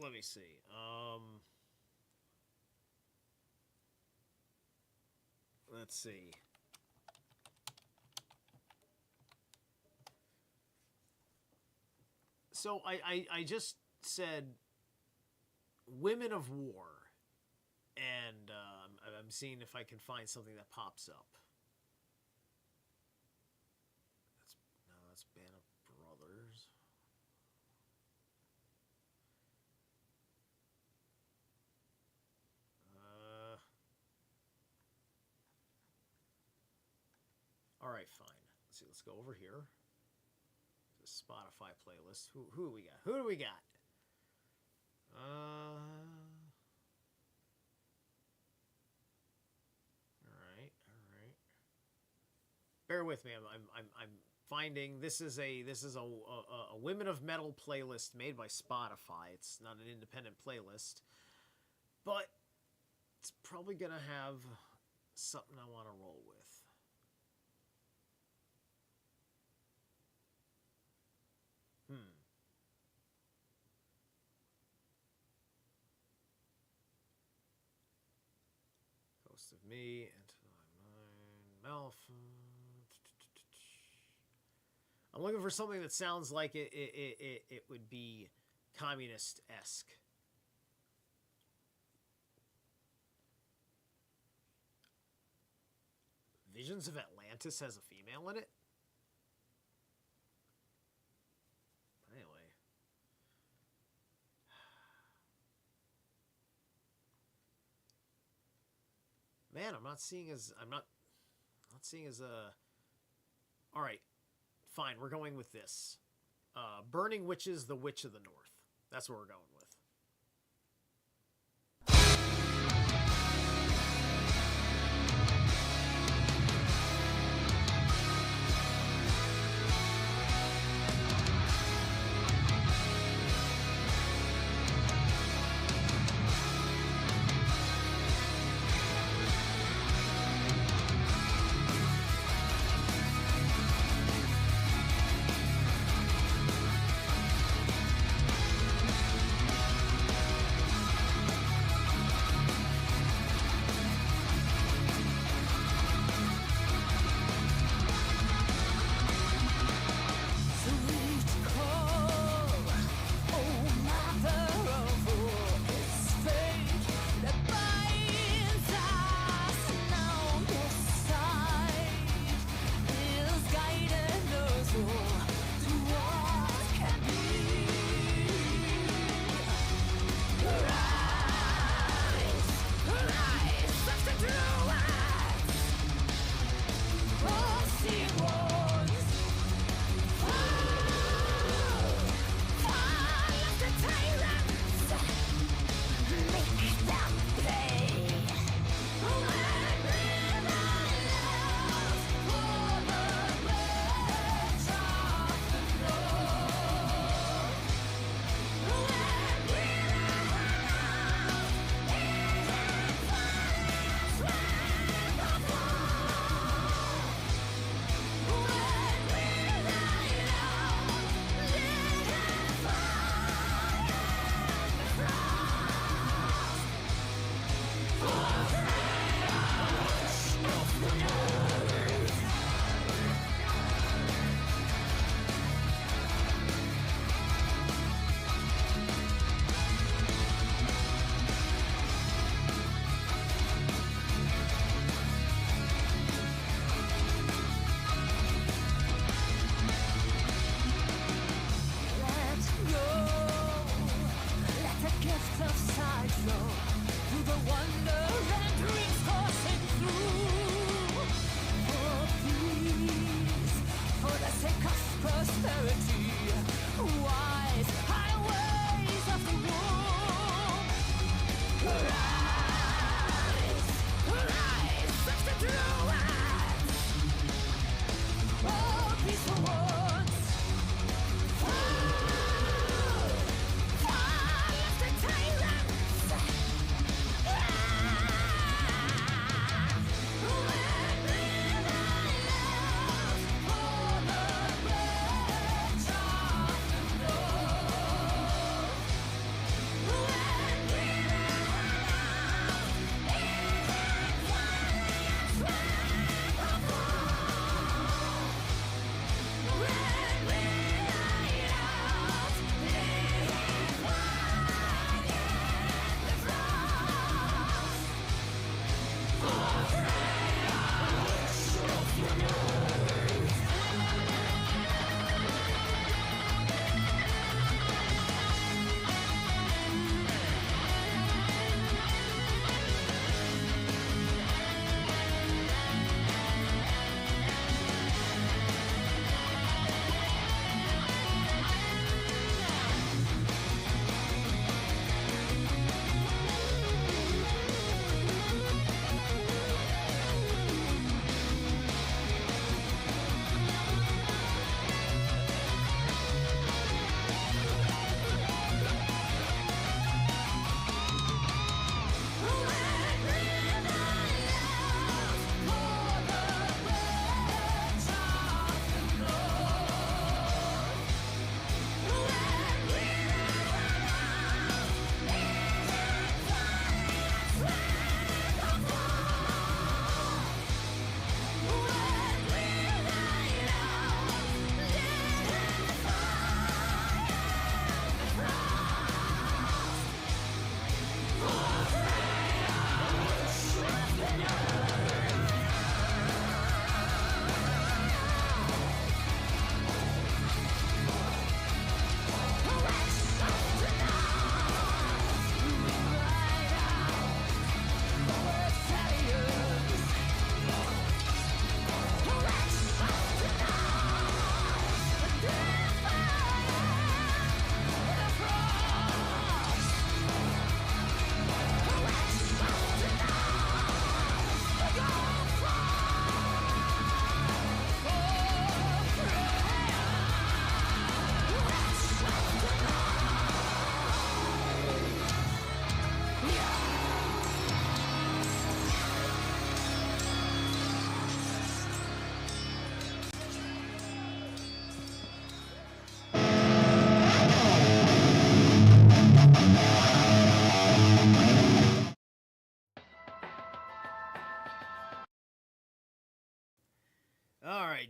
S1: Let me see. Let's see. So I just said women of war, and I'm seeing if I can find something that pops up. That's Band of Brothers. All right, fine. Let's see. Let's go over here. The Spotify playlist. Who do we got? Who do we got? All right. Bear with me. I'm finding this is a Women of Metal playlist made by Spotify. It's not an independent playlist, but it's probably gonna have something I want to roll with. Ghost of Me, Into My Mind, Malfa. I'm looking for something that sounds like it would be communist-esque. Visions of Atlantis has a female in it? Anyway. Man, I'm not seeing as all right. Fine, we're going with this. Burning Witches, The Witch of the North. That's what we're going with.
S2: Wise highways of the world. Rise of the druids. Oh, peaceful ones. Fall of the tyrants. When we rise for the bridge of the Lord. When we rise in violence will fall. When we light out in the frost.
S1: All right.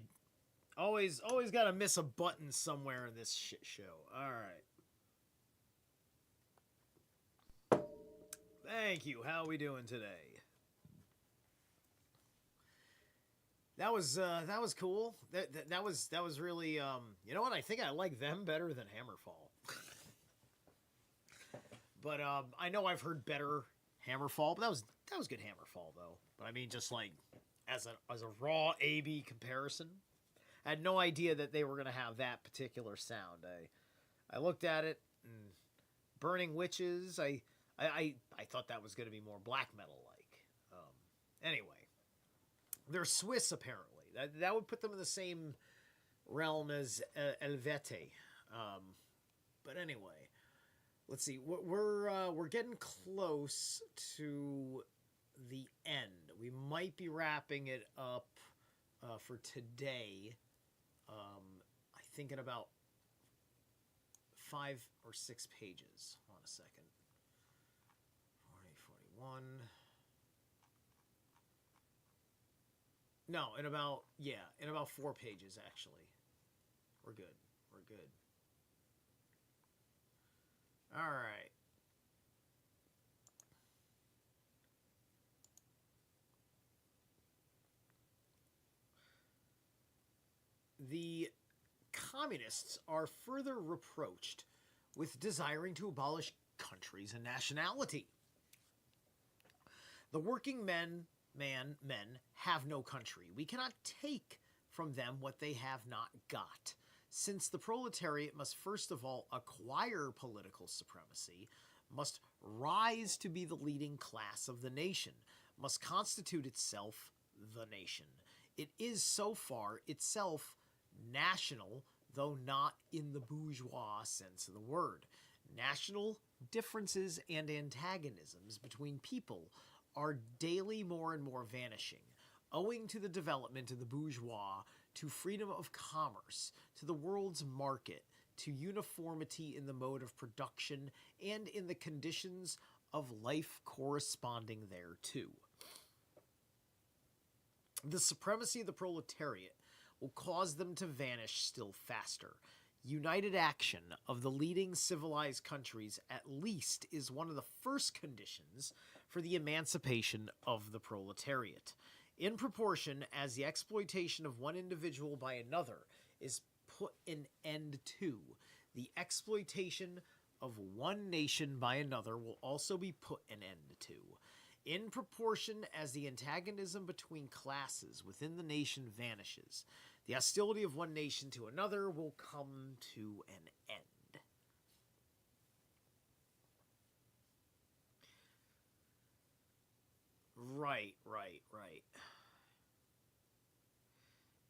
S1: Always got to miss a button somewhere in this shit show. All right. Thank you. How are we doing today? That was cool. That was really you know what? I think I like them better than Hammerfall. But I know I've heard better Hammerfall, but that was good Hammerfall though. But I mean, just like as a raw AB comparison, I had no idea that they were gonna have that particular sound. I looked at it and Burning Witches. I thought that was gonna be more black metal like. Anyway, they're Swiss apparently. That would put them in the same realm as Helvete. But anyway, let's see. We're getting close to the end. We might be wrapping it up for today. I think in about 5 or 6 pages. Hold on a second. 40, 41. No, in about 4 pages actually. We're good. We're good. All right. The communists are further reproached with desiring to abolish countries and nationality. The working men have no country. We cannot take from them what they have not got. since the proletariat must first of all acquire political supremacy, must rise to be the leading class of the nation, must constitute itself the nation. It is so far itself national, though not in the bourgeois sense of the word. National differences and antagonisms between people are daily more and more vanishing, owing to the development of the bourgeois, to freedom of commerce, to the world's market, to uniformity in the mode of production, and in the conditions of life corresponding thereto. The supremacy of the proletariat will cause them to vanish still faster. United action of the leading civilized countries at least is one of the first conditions for the emancipation of the proletariat. In proportion as the exploitation of one individual by another is put an end to, the exploitation of one nation by another will also be put an end to. In proportion as the antagonism between classes within the nation vanishes, the hostility of one nation to another will come to an end. Right.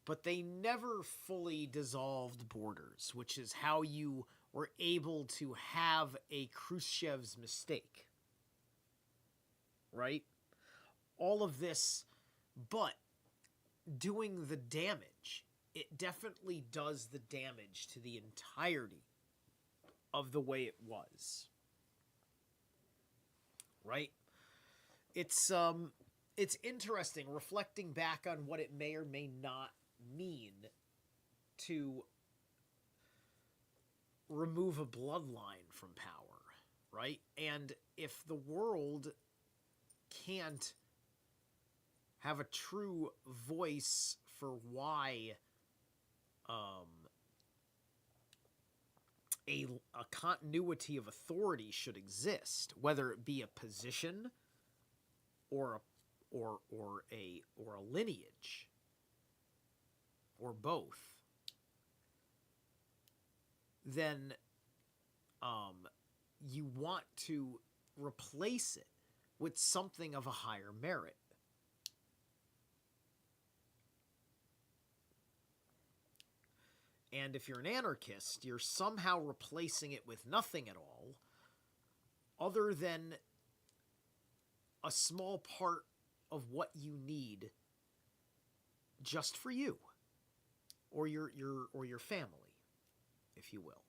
S1: But they never fully dissolved borders, which is how you were able to have a Khrushchev's mistake. Right? All of this, but doing the damage, it definitely does the damage to the entirety of the way it was. Right? It's interesting reflecting back on what it may or may not mean to remove a bloodline from power, right? And if the world can't have a true voice for why a continuity of authority should exist, whether it be a position or a lineage or both, then you want to replace it with something of a higher merit. And if you're an anarchist, you're somehow replacing it with nothing at all, other than a small part of what you need just for you or your family, if you will.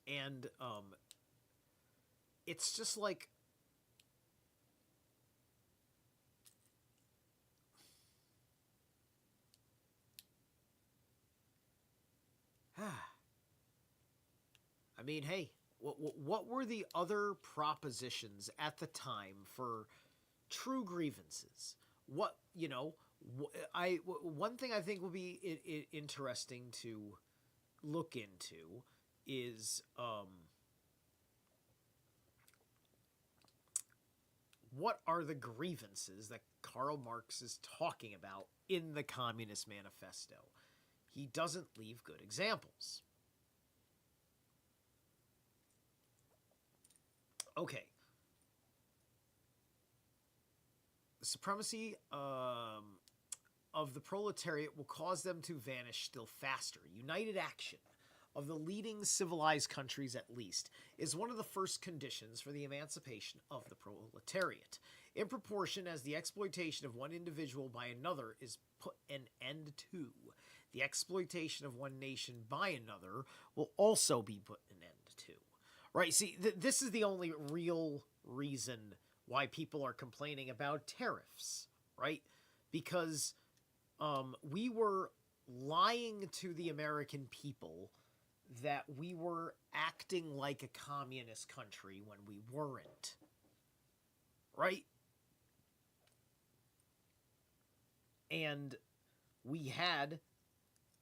S1: And it's just like I mean, hey, what were the other propositions at the time for true grievances? What, one thing I think will be interesting to look into is what are the grievances that Karl Marx is talking about in the Communist Manifesto? He doesn't leave good examples. Okay. The supremacy of the proletariat will cause them to vanish still faster. United action of the leading civilized countries, at least, is one of the first conditions for the emancipation of the proletariat. In proportion as the exploitation of one individual by another is put an end to, the exploitation of one nation by another will also be put an end to. Right? See, this is the only real reason why people are complaining about tariffs, right? Because we were lying to the American people that we were acting like a communist country when we weren't. Right? And we had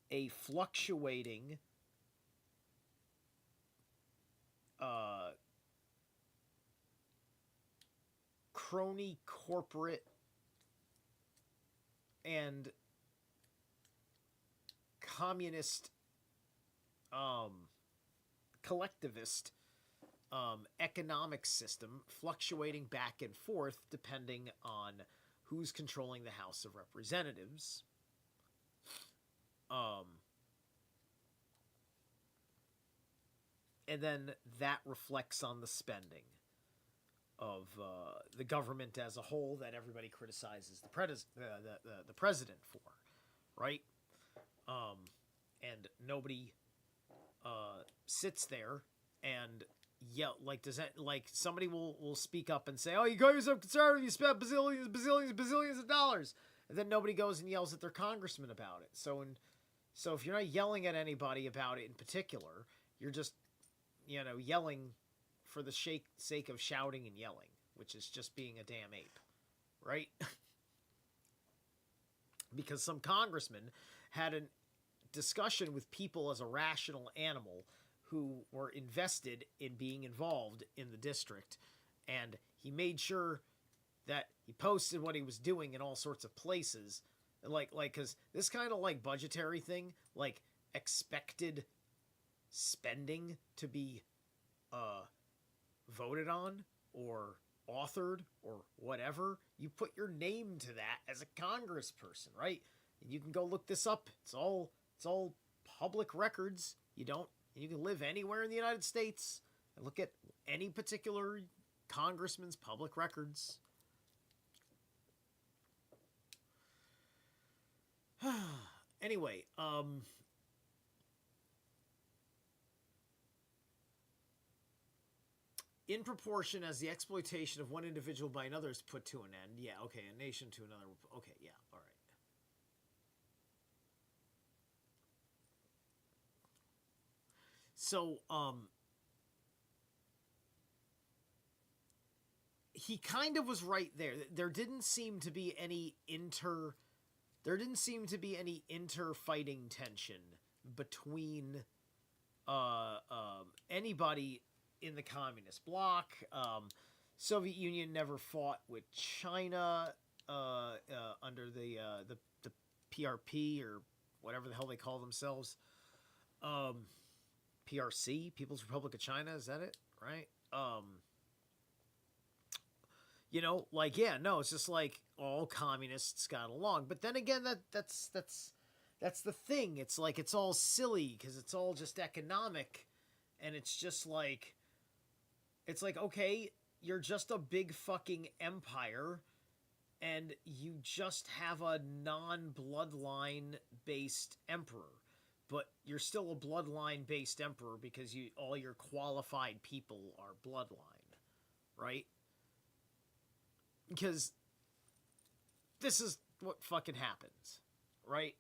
S1: a fluctuating crony corporate and communist collectivist economic system fluctuating back and forth depending on who's controlling the House of Representatives. And then that reflects on the spending of the government as a whole that everybody criticizes the president for, right? And nobody sits there and yell like, does that, like, somebody will speak up and say, oh, you guys so conservative, you spent bazillions of dollars, and then nobody goes and yells at their congressman about it. So if you're not yelling at anybody about it in particular, you're just, yelling for the sake of shouting and yelling, which is just being a damn ape, right? Because some congressman had a discussion with people as a rational animal who were invested in being involved in the district, and he made sure that he posted what he was doing in all sorts of places, like because this kind of like budgetary thing, like expected spending to be voted on or authored or whatever, you put your name to that as a congressperson, right? And you can go look this up. It's all public records. You can live anywhere in the United States and look at any particular congressman's public records. Anyway, in proportion as the exploitation of one individual by another is put to an end. Yeah, okay, a nation to another. Okay, yeah, all right. So, he kind of was right there. There didn't seem to be any inter-fighting tension between anybody in the communist bloc. Soviet Union never fought with China under the PRP or whatever the hell they call themselves. PRC, People's Republic of China, is that it? Right? It's just like all communists got along. But then again, that's the thing. It's like it's all silly because it's all just economic, and it's just like, okay, you're just a big fucking empire, and you just have a non-bloodline based emperor. But you're still a bloodline-based emperor because all your qualified people are bloodline, right? Because this is what fucking happens, right?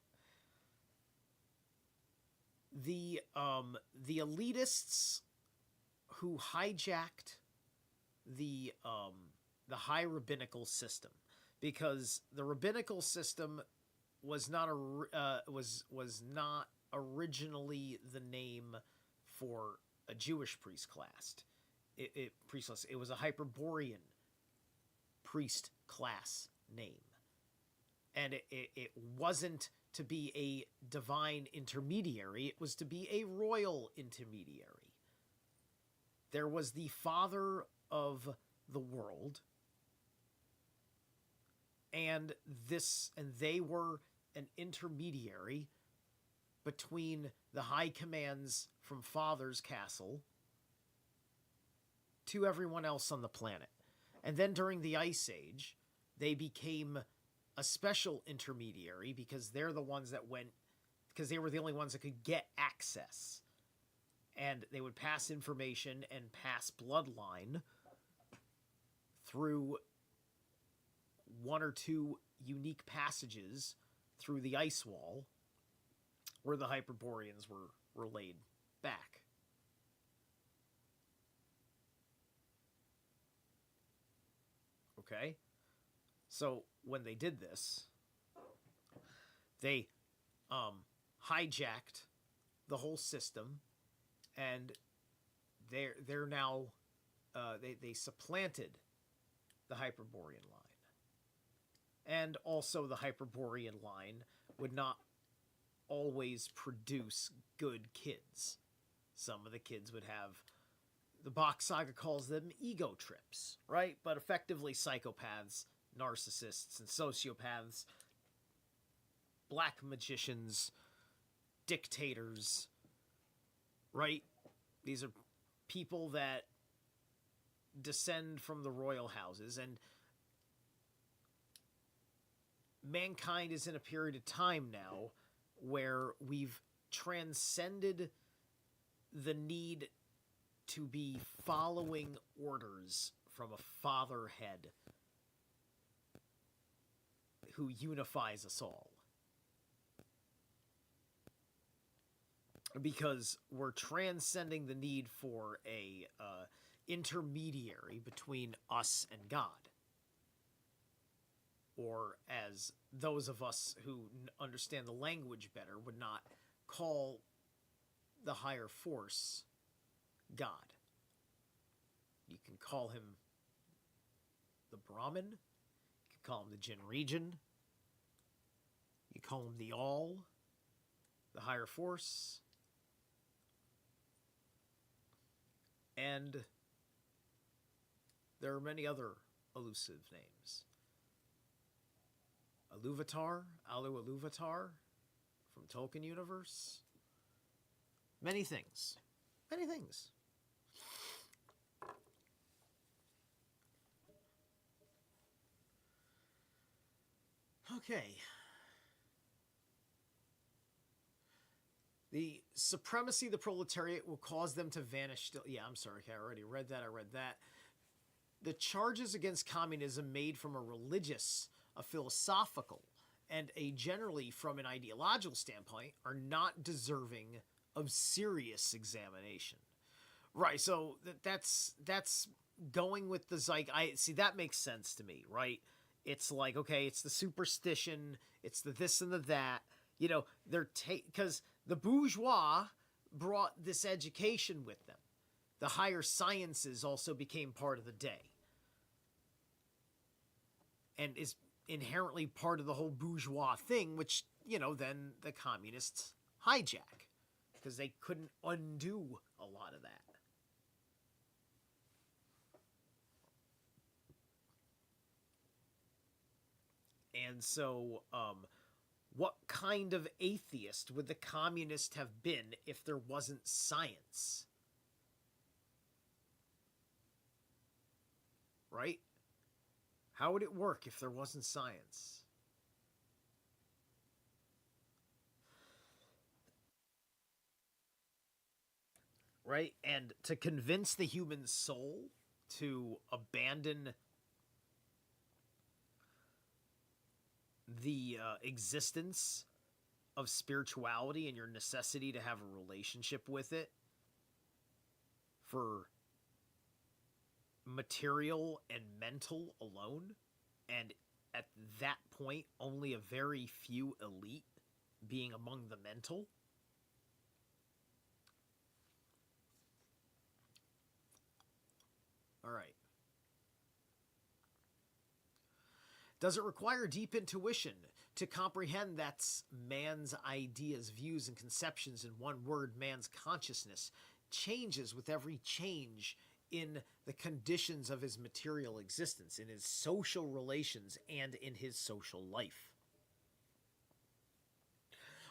S1: The elitists who hijacked the high rabbinical system, because the rabbinical system was not originally the name for a Jewish priest class. It was a Hyperborean priest class name. And it wasn't to be a divine intermediary, it was to be a royal intermediary. There was the father of the world, and they were an intermediary between the high commands from Father's castle to everyone else on the planet. And then during the Ice Age, they became a special intermediary because they're the ones that because they were the only ones that could get access. And they would pass information and pass bloodline through one or two unique passages through the ice wall where the Hyperboreans were laid back. Okay? So when they did this, they hijacked the whole system, and they're now they supplanted the Hyperborean line. And also the Hyperborean line would not always produce good kids. Some of the kids would have, the Bach Saga calls them ego trips, right? But effectively psychopaths, narcissists, and sociopaths, black magicians, dictators, right? These are people that descend from the royal houses, and mankind is in a period of time now where we've transcended the need to be following orders from a father head who unifies us all. Because we're transcending the need for a intermediary between us and God. Or as those of us who understand the language better would not call the higher force God. You can call him the Brahman. You can call him the Jinn Region. You call him the All, the higher force. And there are many other elusive names. Aluvatar, Alu Aluvatar, from Tolkien universe. Many things. Many things. Okay. The supremacy of the proletariat will cause them to vanish still. Yeah, I'm sorry. I already read that. The charges against communism made from a religious, a philosophical, and a generally from an ideological standpoint are not deserving of serious examination. Right, so that's going with the zeitgeist. See, that makes sense to me, right? It's like, okay, it's the superstition, it's the this and the that. You know, because the bourgeois brought this education with them. The higher sciences also became part of the day. And is inherently part of the whole bourgeois thing, which, you know, then the communists hijack. Because they couldn't undo a lot of that. And so, what kind of atheist would the communist have been if there wasn't science? Right? How would it work if there wasn't science? Right? And to convince the human soul to abandon the existence of spirituality and your necessity to have a relationship with it for material and mental alone, and at that point only a very few elite being among the mental. All right. Does it require deep intuition to comprehend that man's ideas, views, and conceptions, in one word, man's consciousness, changes with every change in the conditions of his material existence, in his social relations, and in his social life?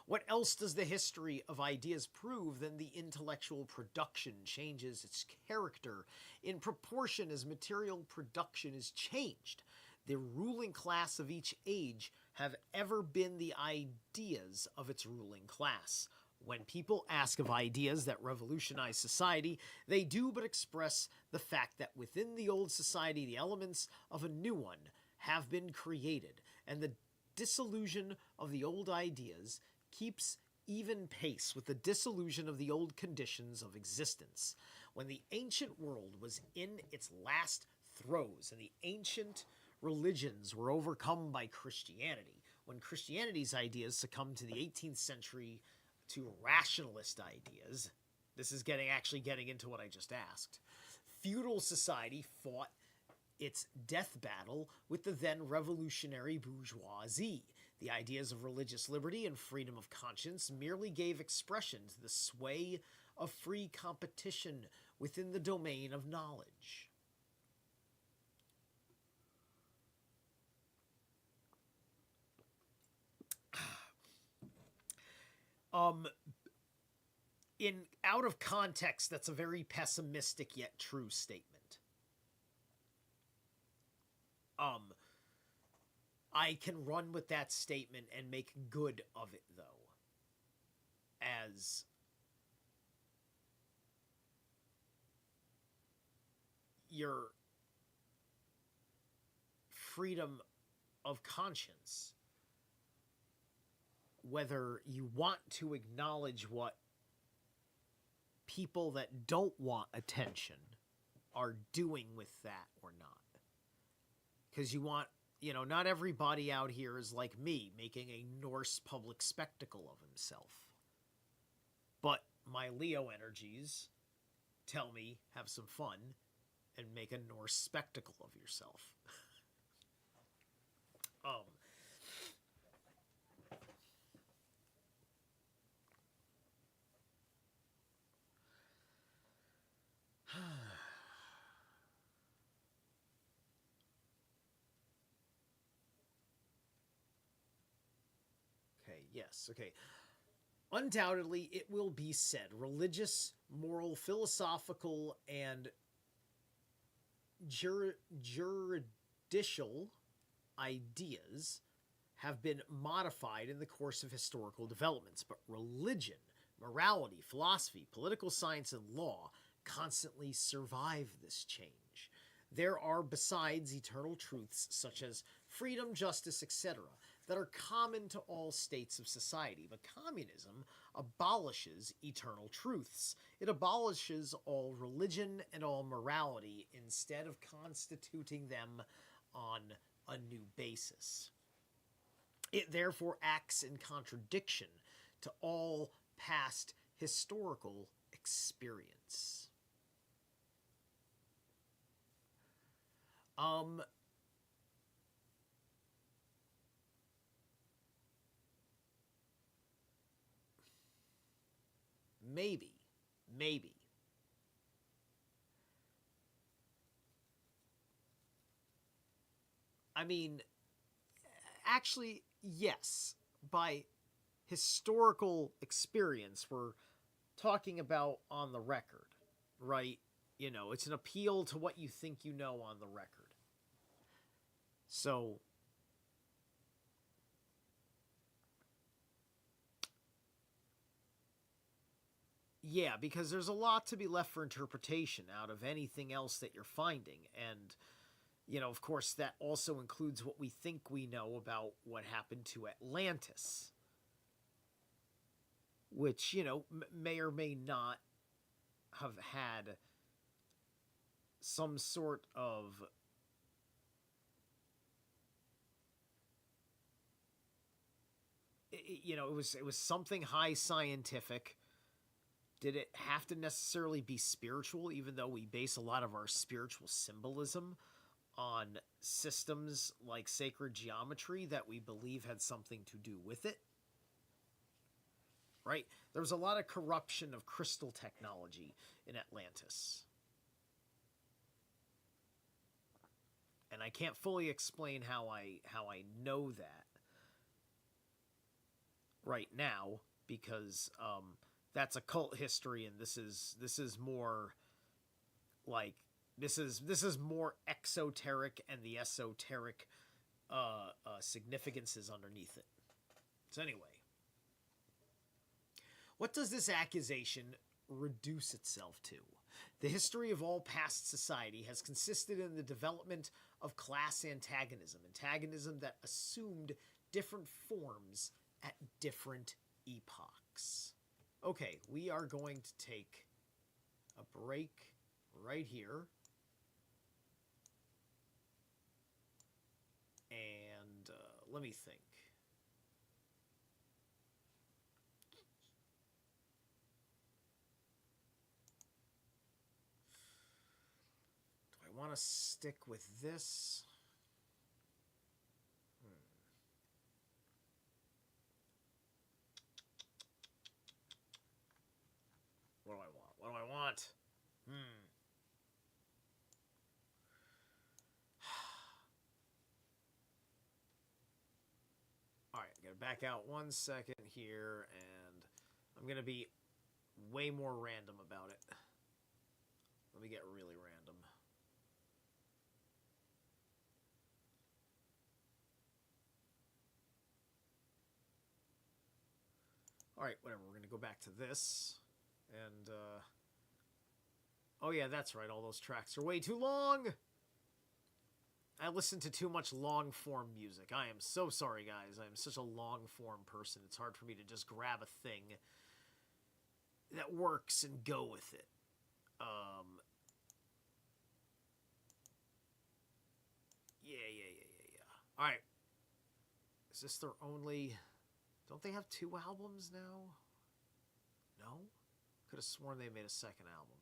S1: What else does the history of ideas prove than the intellectual production changes its character in proportion as material production is changed? The ruling class of each age have ever been the ideas of its ruling class. When people ask of ideas that revolutionize society, they do but express the fact that within the old society the elements of a new one have been created, and the dissolution of the old ideas keeps even pace with the dissolution of the old conditions of existence. When the ancient world was in its last throes and the ancient religions were overcome by Christianity, when Christianity's ideas succumbed to the 18th century to rationalist ideas, this is getting into what I just asked. Feudal society fought its death battle with the then revolutionary bourgeoisie. The ideas of religious liberty and freedom of conscience merely gave expression to the sway of free competition within the domain of knowledge. In out of context, that's a very pessimistic yet true statement. I can run with that statement and make good of it, though, as your freedom of conscience, whether you want to acknowledge what people that don't want attention are doing with that or not. Because you want, not everybody out here is like me, making a Norse public spectacle of himself. But my Leo energies tell me, have some fun, and make a Norse spectacle of yourself. Yes, okay. Undoubtedly, it will be said religious, moral, philosophical, and juridical ideas have been modified in the course of historical developments, but religion, morality, philosophy, political science, and law constantly survive this change. There are, besides, eternal truths such as freedom, justice, etc., that are common to all states of society. But communism abolishes eternal truths. It abolishes all religion and all morality instead of constituting them on a new basis. It therefore acts in contradiction to all past historical experience. Maybe. I mean, actually, yes. By historical experience, we're talking about on the record, right? It's an appeal to what you think you know on the record. So, yeah, because there's a lot to be left for interpretation out of anything else that you're finding. And, of course, that also includes what we think we know about what happened to Atlantis, which, may or may not have had some sort of it was something high scientific. Did it have to necessarily be spiritual, even though we base a lot of our spiritual symbolism on systems like sacred geometry that we believe had something to do with it? Right? There was a lot of corruption of crystal technology in Atlantis. And I can't fully explain how I know that right now, because that's a cult history, and this is more like this is more exoteric, and the esoteric significances underneath it. So anyway, what does this accusation reduce itself to? The history of all past society has consisted in the development of class antagonism that assumed different forms at different epochs. Okay, we are going to take a break right here. And let me think. want to stick with this. What do I want? What do I want? Alright, I gotta back out 1 second here, and I'm gonna be way more random about it. Let me get really random. Alright, whatever, we're gonna go back to this. And, oh yeah, that's right, all those tracks are way too long! I listen to too much long-form music. I am so sorry, guys. I am such a long-form person. It's hard for me to just grab a thing that works and go with it. Yeah. Alright. Is this their only... Don't they have 2 albums now? No? Could have sworn they made a second album.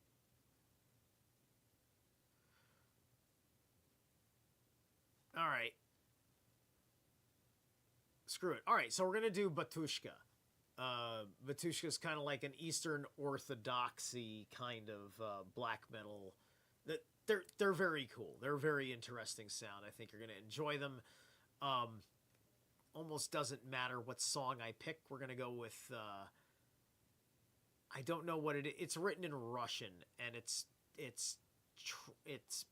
S1: Alright. Screw it. Alright, so we're going to do Batushka. Batushka's kind of like an Eastern Orthodoxy kind of black metal. They're very cool. They're a very interesting sound. I think you're going to enjoy them. Almost doesn't matter what song I pick. We're going to go with... I don't know what it is. It's written in Russian, and it's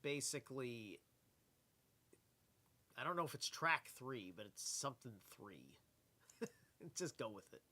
S1: basically... I don't know if it's track 3, but it's something 3. Just go with it.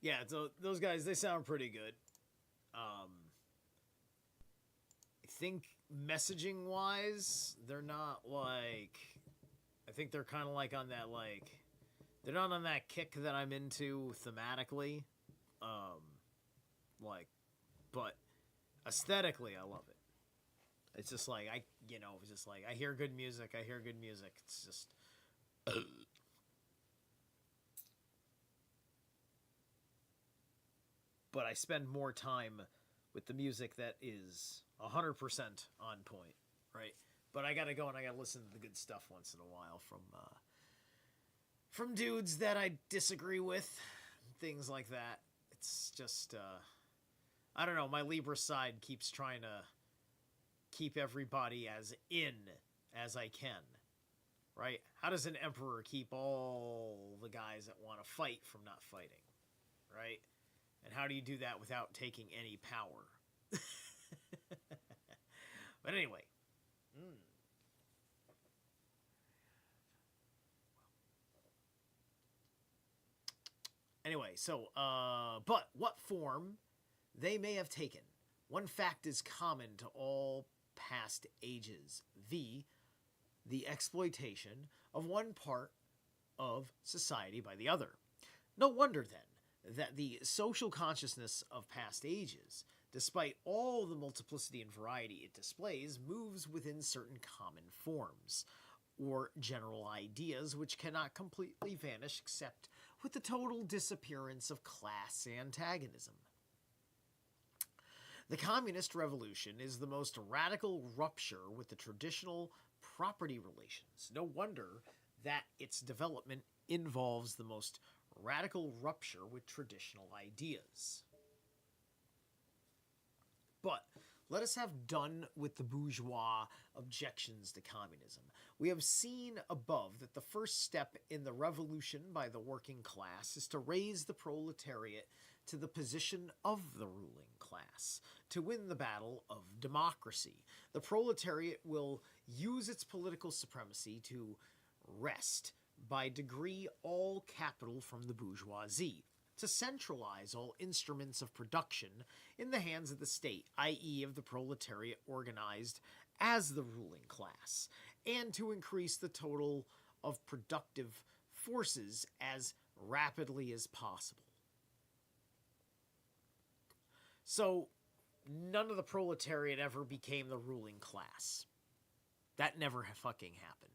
S1: Yeah, so those guys, they sound pretty good. I think messaging wise, they're not like. I think they're kind of like on that like. They're not on that kick that I'm into thematically. Um, like, but aesthetically, I love it. It's just like it's just like I hear good music. I hear good music. It's just. But I spend more time with the music that is 100% on point, right? But I gotta go and I gotta listen to the good stuff once in a while from dudes that I disagree with, things like that. It's just I don't know. My Libra side keeps trying to keep everybody as in as I can, right? How does an emperor keep all the guys that want to fight from not fighting, right? And how do you do that without taking any power? But anyway. Anyway, so, but what form they may have taken, one fact is common to all past ages, the exploitation of one part of society by the other. No wonder, then, that the social consciousness of past ages, despite all the multiplicity and variety it displays, moves within certain common forms, or general ideas which cannot completely vanish except with the total disappearance of class antagonism. The communist revolution is the most radical rupture with the traditional property relations. No wonder that its development involves the most radical rupture with traditional ideas. But let us have done with the bourgeois objections to communism. We have seen above that the first step in the revolution by the working class is to raise the proletariat to the position of the ruling class, to win the battle of democracy. The proletariat will use its political supremacy to wrest, by degree, all capital from the bourgeoisie, to centralize all instruments of production in the hands of the state, i.e., of the proletariat organized as the ruling class, and to increase the total of productive forces as rapidly as possible. So, none of the proletariat ever became the ruling class. That never fucking happened.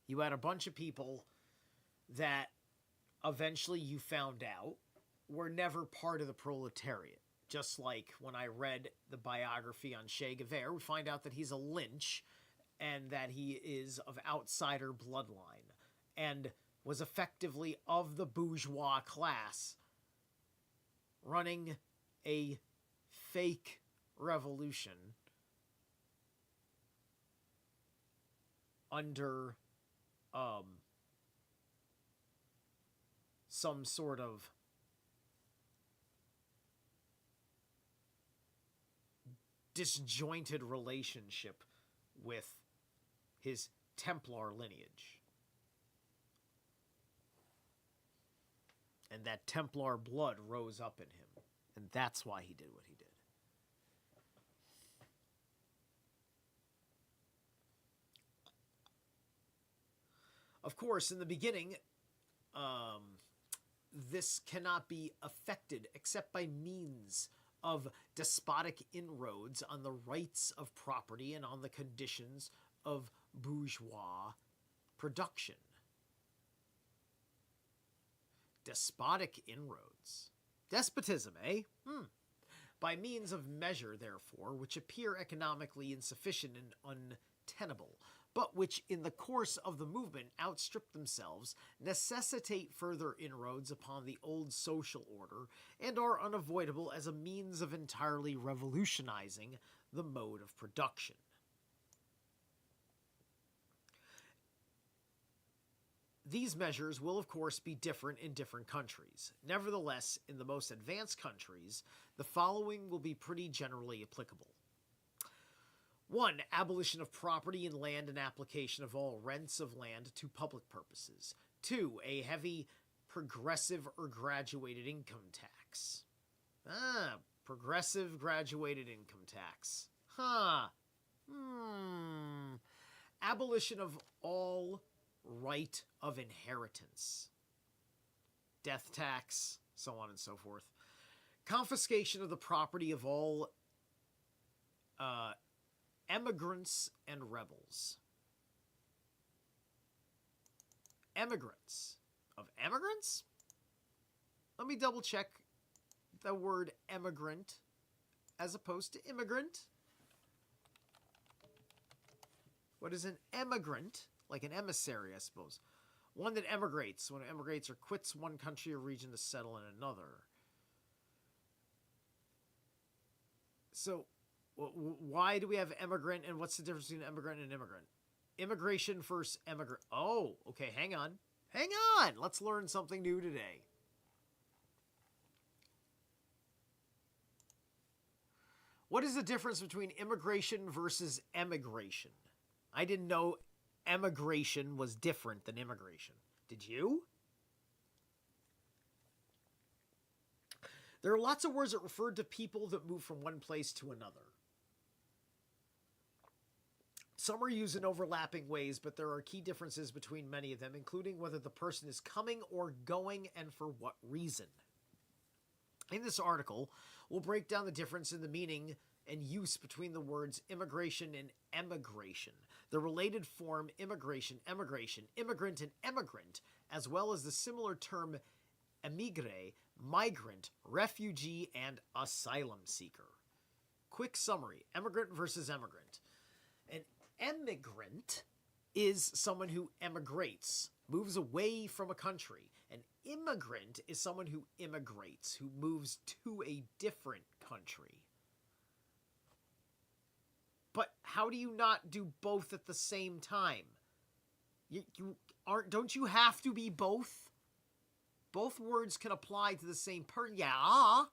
S1: You had a bunch of people that eventually you found out were never part of the proletariat. Just like when I read the biography on Che Guevara, we find out that he's a lynch and that he is of outsider bloodline and was effectively of the bourgeois class running a fake revolution under some sort of disjointed relationship with his Templar lineage. And that Templar blood rose up in him. And that's why he did what he did. Of course, in the beginning, this cannot be effected except by means of despotic inroads on the rights of property and on the conditions of bourgeois production. Despotic inroads. Despotism, eh? By means of measure, therefore, which appear economically insufficient and untenable, but which in the course of the movement outstrip themselves, necessitate further inroads upon the old social order, and are unavoidable as a means of entirely revolutionizing the mode of production. These measures will, of course, be different in different countries. Nevertheless, in the most advanced countries, the following will be pretty generally applicable. 1. Abolition of property in land and application of all rents of land to public purposes. 2. A heavy progressive or graduated income tax. Ah, progressive graduated income tax. Huh. Abolition of all right of inheritance. Death tax, so on and so forth. Confiscation of the property of all emigrants and rebels. Emigrants. Of emigrants? Let me double check the word emigrant as opposed to immigrant. What is an emigrant? Like an emissary, I suppose. One that emigrates. One who emigrates or quits one country or region to settle in another. So, why do we have emigrant, and what's the difference between emigrant and immigrant? Immigration versus emigrant. Oh, okay, hang on. Hang on! Let's learn something new today. What is the difference between immigration versus emigration? I didn't know emigration was different than immigration. Did you? There are lots of words that refer to people that move from one place to another. Some are used in overlapping ways, but there are key differences between many of them, including whether the person is coming or going and for what reason. In this article, we'll break down the difference in the meaning and use between the words immigration and emigration, the related form immigration, emigration, immigrant, and emigrant, as well as the similar term émigré, migrant, refugee, and asylum seeker. Quick summary: emigrant versus emigrant. An emigrant is someone who emigrates, moves away from a country. An immigrant is someone who immigrates, who moves to a different country. But how do you not do both at the same time? Don't you have to be both? Both words can apply to the same person. Yeah.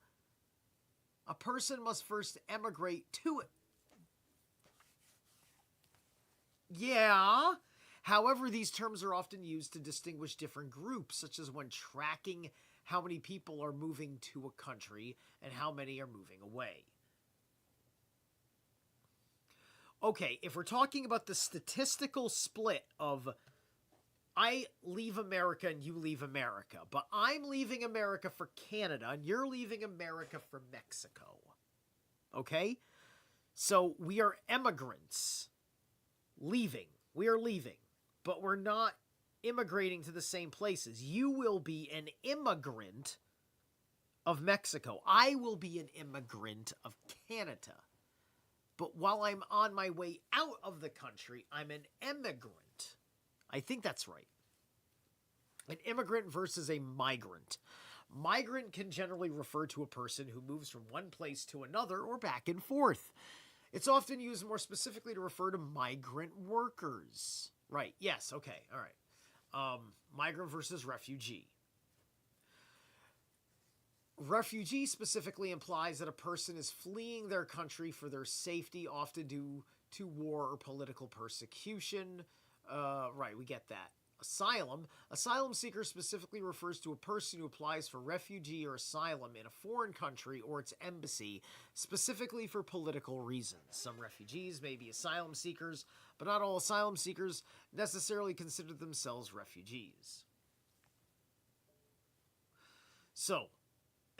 S1: A person must first emigrate to it. Yeah. However, these terms are often used to distinguish different groups, such as when tracking how many people are moving to a country and how many are moving away. Okay, if we're talking about the statistical split of I leave America and you leave America, but I'm leaving America for Canada and you're leaving America for Mexico. Okay? So we are emigrants. Leaving. We are leaving. But we're not immigrating to the same places. You will be an immigrant of Mexico. I will be an immigrant of Canada. But while I'm on my way out of the country, I'm an emigrant. I think that's right. An immigrant versus a migrant. Migrant can generally refer to a person who moves from one place to another or back and forth. It's often used more specifically to refer to migrant workers. Right, yes, okay, all right. Migrant versus refugee. Refugee specifically implies that a person is fleeing their country for their safety, often due to war or political persecution. Right, we get that. Asylum. Asylum seeker specifically refers to a person who applies for refugee or asylum in a foreign country or its embassy, specifically for political reasons. Some refugees may be asylum seekers, but not all asylum seekers necessarily consider themselves refugees. So,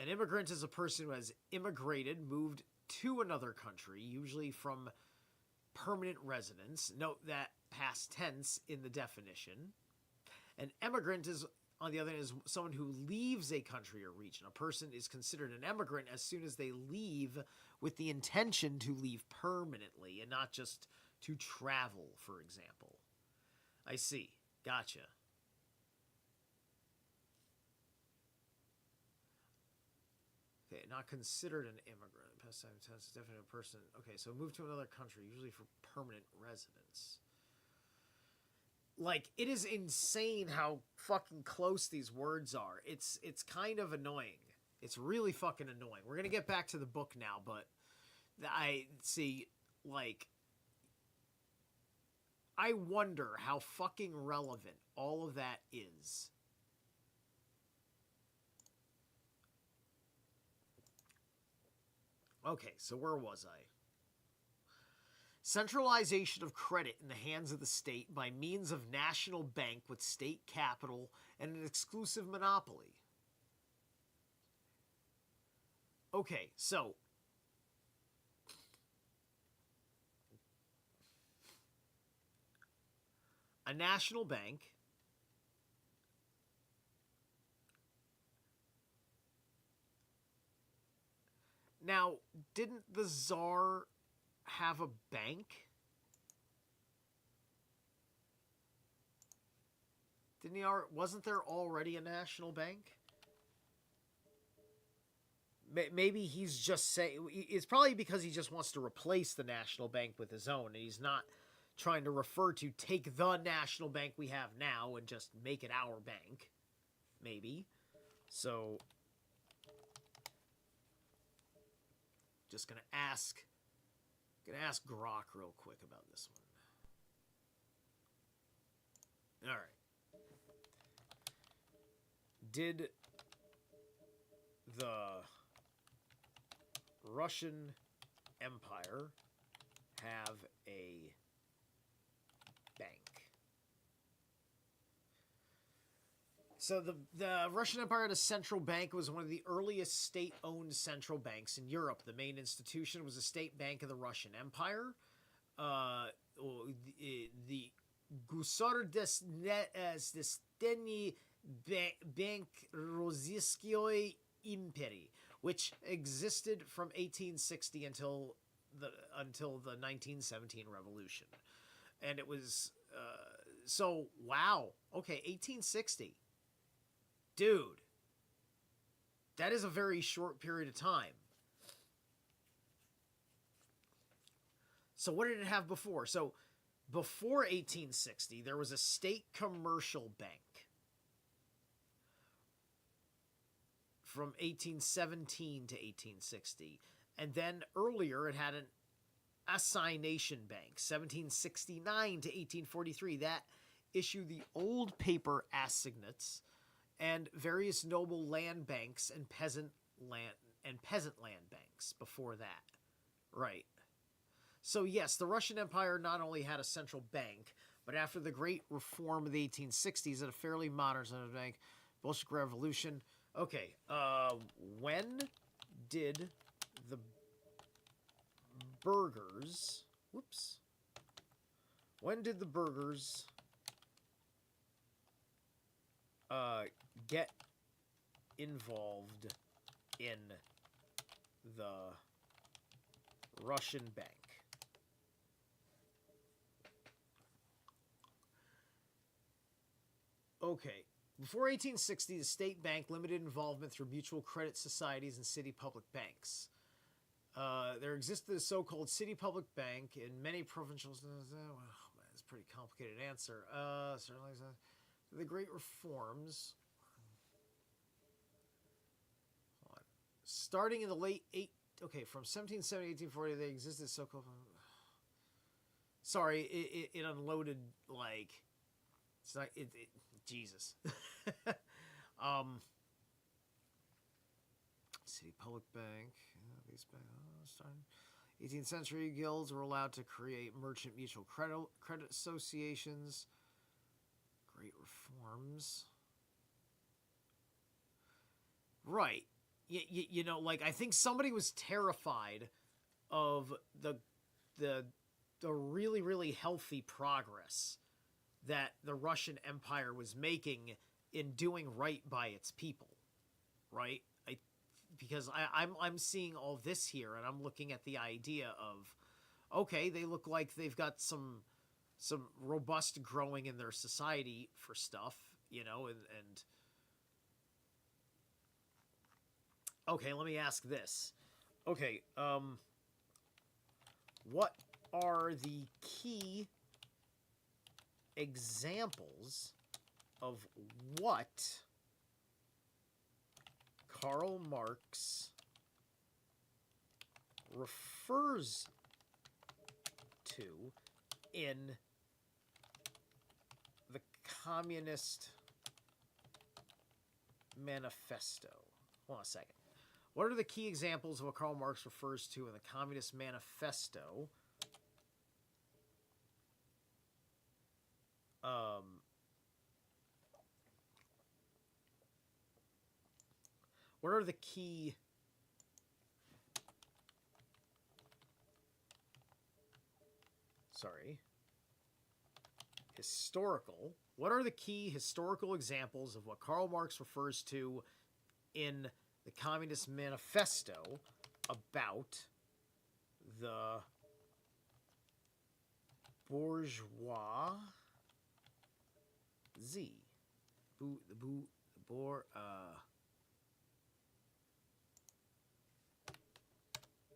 S1: an immigrant is a person who has immigrated, moved to another country, usually from permanent residence. Note that past tense in the definition. An emigrant is, on the other hand, is someone who leaves a country or region. A person is considered an emigrant as soon as they leave with the intention to leave permanently and not just to travel, for example. I see. Gotcha. Okay, not considered an immigrant. Past time tense, definitely a person. Okay, so move to another country, usually for permanent residence. Like, it is insane how fucking close these words are. It's kind of annoying. It's really fucking annoying. We're gonna get back to the book now, but I see, like, I wonder how fucking relevant all of that is Okay, so where was I? Centralization of credit in the hands of the state by means of national bank with state capital and an exclusive monopoly. Okay, so a national bank now, didn't the Tsar have a bank? Didn't he? Wasn't there already a national bank? Maybe he's just saying it's probably because he just wants to replace the national bank with his own, and he's not trying to refer to take the national bank we have now and just make it our bank. Maybe. So, just gonna ask Grok real quick about this one. All right. Did the Russian Empire have a bank? So the Russian Empire had a central bank. It was one of the earliest state-owned central banks in Europe. The main institution was the state bank of the Russian Empire. The Gusardesteni Bank Rossiyskoi Imperii, which existed from 1860 until the 1917 revolution, and it was so wow. Okay, 1860, dude. That is a very short period of time. So what did it have before? So before 1860, there was a state commercial bank. From 1817 to 1860. And then earlier it had an assignation bank, 1769 to 1843. That issued the old paper assignats and various noble land banks and peasant land banks before that. Right. So yes, the Russian Empire not only had a central bank, but after the Great Reform of the 1860s, it had a fairly modern central bank, Bolshevik Revolution. Okay, when did the burghers, when did the burghers get involved in the Russian bank? Okay. Before 1860, the state bank limited involvement through mutual credit societies and city public banks. There existed a so-called city public bank in many provincial... Well, that's a pretty complicated answer. Certainly, the Great Reforms... Hold on. Starting in the late... from 1770 to 1840, they existed so-called... Sorry, it unloaded, like... It's not... Jesus. City Public Bank. These starting 18th century guilds were allowed to create merchant mutual credit associations. Great Reforms. Right. You know, like, I think somebody was terrified of the really, really healthy progress that the Russian Empire was making in doing right by its people, right? Because I'm seeing all this here, and I'm looking at the idea of, okay, they look like they've got some robust growing in their society for stuff, you know, and okay, let me ask this. Okay, what are the key examples of what Karl Marx refers to in the Communist Manifesto? Hold on a second. What are the key examples of what Karl Marx refers to in the Communist Manifesto? What are the key what are the key historical examples of what Karl Marx refers to in the Communist Manifesto about the bourgeoisie?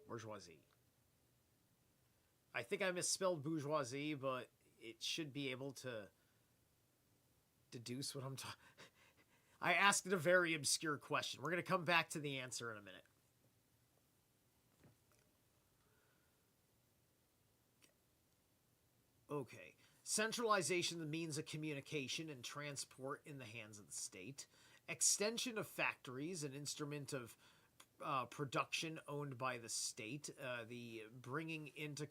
S1: Bourgeoisie. I think I misspelled bourgeoisie, but it should be able to deduce what I'm talking. I asked it a very obscure question. We're going to come back to the answer in a minute. Okay. Centralization, the means of communication and transport in the hands of the state. Extension of factories, an instrument of production owned by the state. The bringing into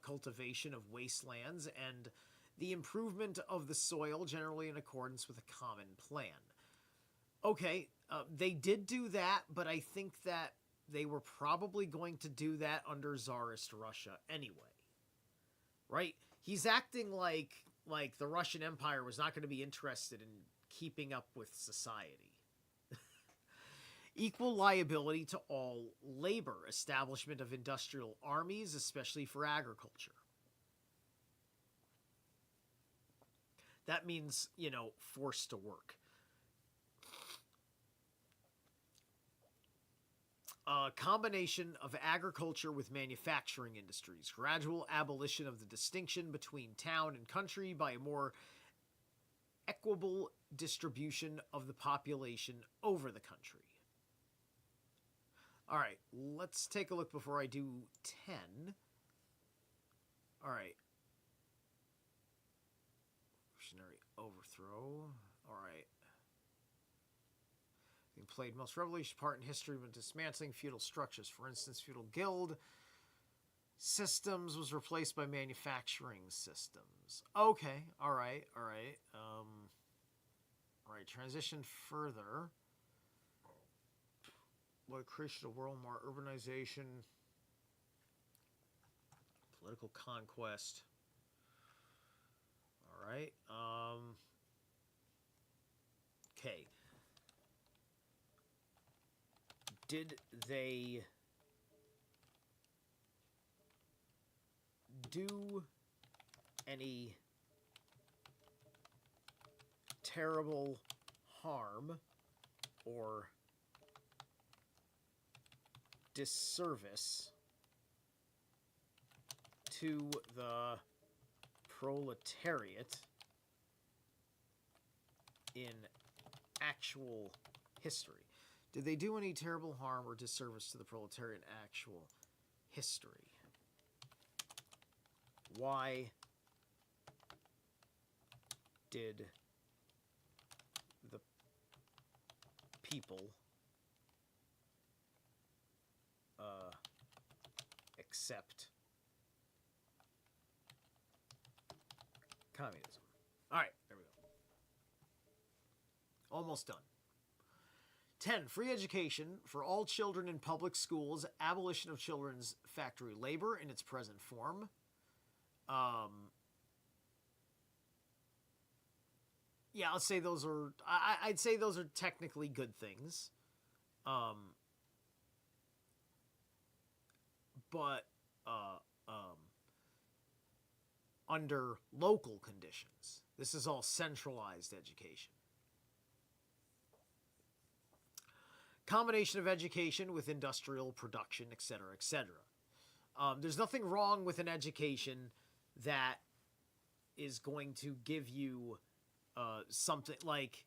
S1: cultivation of wastelands and the improvement of the soil, generally in accordance with a common plan. Okay, they did do that, but I think that they were probably going to do that under Tsarist Russia anyway. Right? He's acting like the Russian Empire was not going to be interested in keeping up with society. Equal liability to all labor, establishment of industrial armies, especially for agriculture. That means, forced to work. Combination of agriculture with manufacturing industries. Gradual abolition of the distinction between town and country by a more equitable distribution of the population over the country. All right, let's take a look before I do 10. All right. Revolutionary overthrow. All right. They played most revolutionary part in history when dismantling feudal structures. For instance, feudal guild systems was replaced by manufacturing systems. Okay, all right. All right, transition further. What creation of world more urbanization, political conquest. All right. Okay. Did they do any terrible harm or disservice to the proletariat in actual history? Did they do any terrible harm or disservice to the proletariat in actual history? Why did the people accept communism? All right, there we go. Almost done. 10. Free education for all children in public schools. Abolition of children's factory labor in its present form. Yeah, I'll say those are... I'd say those are technically good things. But under local conditions. This is all centralized education. Combination of education with industrial production, etc., etc. There's nothing wrong with an education that is going to give you something like,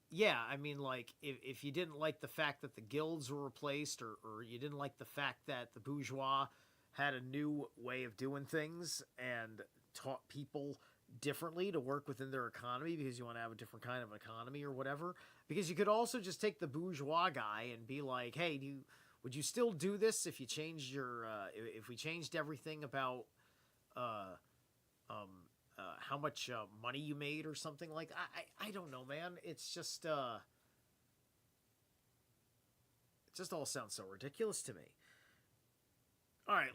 S1: yeah, I mean, like, if you didn't like the fact that the guilds were replaced, or you didn't like the fact that the bourgeois had a new way of doing things and taught people differently to work within their economy because you want to have a different kind of economy or whatever. Because you could also just take the bourgeois guy and be like, hey, would you still do this if you changed your if we changed everything about uh, how much money you made or something like that? I don't know, man. It's just it just all sounds so ridiculous to me. All right,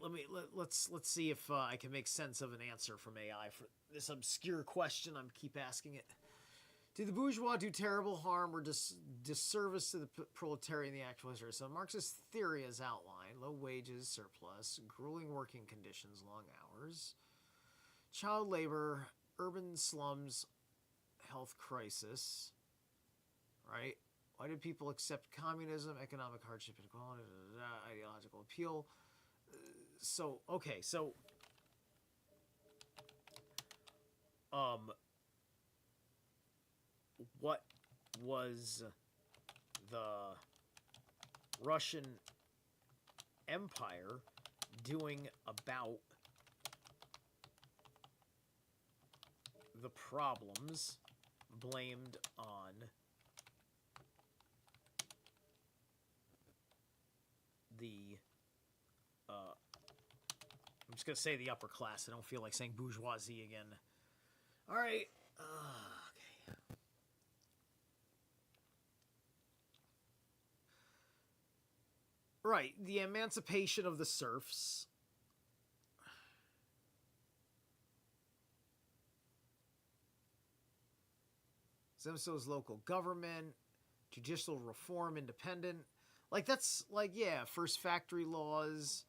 S1: let's see if I can make sense of an answer from AI for this obscure question I'm keep asking it. Do the bourgeois do terrible harm or disservice to the proletariat in the actual history? So Marx's theory is outlined: low wages, surplus, grueling working conditions, long hours, child labor, urban slums, health crisis. Right? Why did people accept communism? Economic hardship, inequality, ideological appeal. So okay, so what was the Russian Empire doing about the problems blamed on the I'm just gonna say the upper class. I don't feel like saying bourgeoisie again. All right. Okay. Right. The emancipation of the serfs. Zemsto's local government, judicial reform, independent. Like that's like yeah, first factory laws.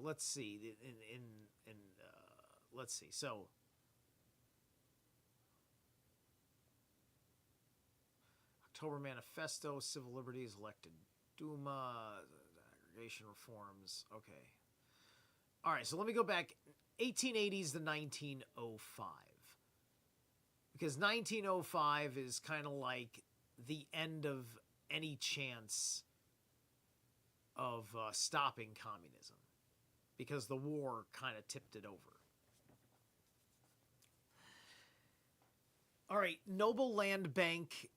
S1: Let's see. Let's see. So, October Manifesto, civil liberties, elected Duma, aggregation reforms. Okay. All right. So let me go back 1880s to 1905. Because 1905 is kind of like the end of any chance of stopping communism. Because the war kind of tipped it over. All right, Noble Land Bank,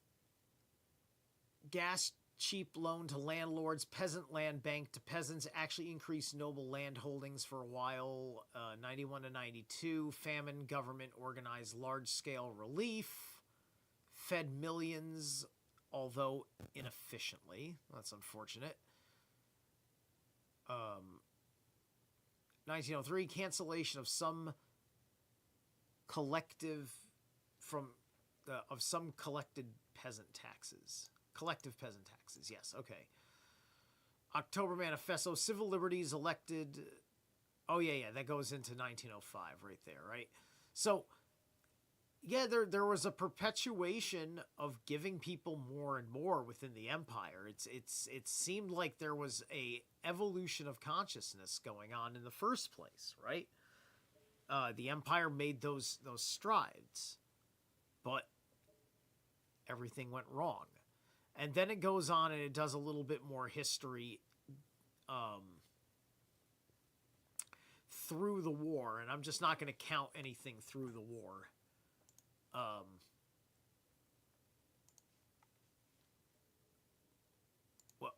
S1: gas cheap loan to landlords, peasant land bank to peasants, actually increased noble land holdings for a while, 91 to 92, famine, government organized large-scale relief, fed millions, although inefficiently. That's unfortunate. 1903, cancellation of some collected peasant taxes. Collective peasant taxes, yes, okay. October Manifesto, civil liberties elected. Oh, yeah, that goes into 1905 right there, right? So, yeah, there was a perpetuation of giving people more and more within the empire. It seemed like there was a evolution of consciousness going on in the first place, right? The empire made those strides, but everything went wrong. And then it goes on and it does a little bit more history through the war, and I'm just not going to count anything through the war.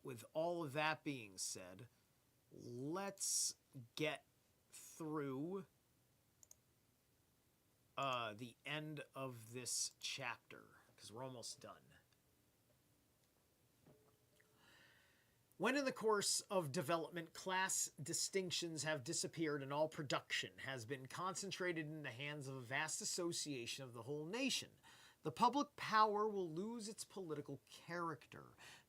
S1: With all of that being said, let's get through the end of this chapter, because we're almost done. When in the course of development, class distinctions have disappeared and all production has been concentrated in the hands of a vast association of the whole nation, the public power will lose its political character.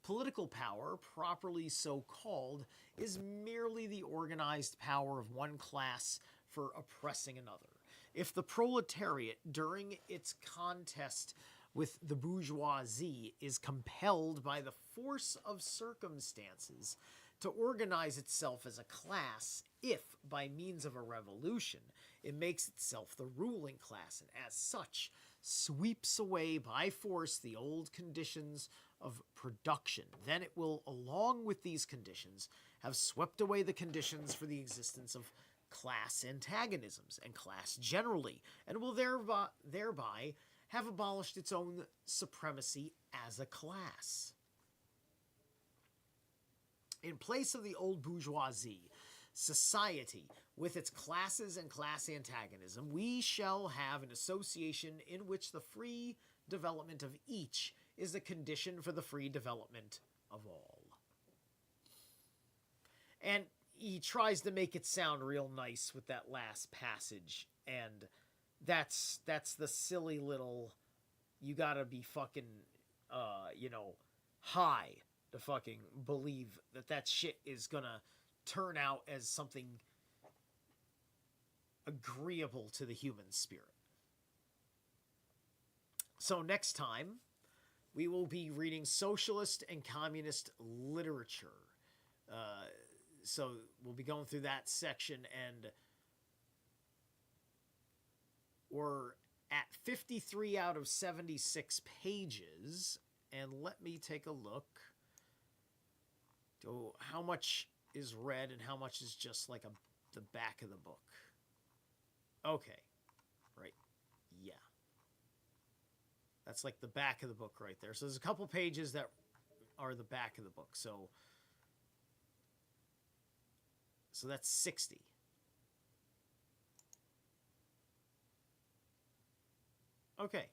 S1: Political power, properly so called, is merely the organized power of one class for oppressing another. If the proletariat, during its contest with the bourgeoisie, is compelled by the force of circumstances to organize itself as a class, if, by means of a revolution, it makes itself the ruling class, and as such, sweeps away by force the old conditions of production. Then it will, along with these conditions, have swept away the conditions for the existence of class antagonisms and class generally, and will thereby have abolished its own supremacy as a class. In place of the old bourgeoisie, society, with its classes and class antagonism, we shall have an association in which the free development of each is a condition for the free development of all. And he tries to make it sound real nice with that last passage, and that's the silly little, you gotta be fucking, high to fucking believe that shit is gonna turn out as something agreeable to the human spirit. So next time, we will be reading socialist and communist literature. So we'll be going through that section, and we're at 53 out of 76 pages. And let me take a look to how much is read and how much is just like the back of the book. Okay. Right. Yeah. That's like the back of the book right there. So there's a couple pages that are the back of the book. So that's 60. Okay.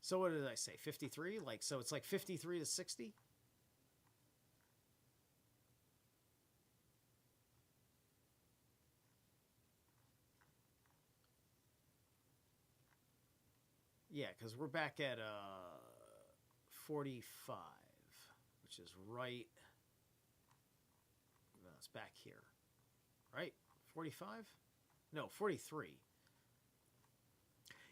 S1: So what did I say? 53? So it's like 53 to 60? Yeah, because we're back at 45, which is right. No, it's back here. Right? 45? No, 43.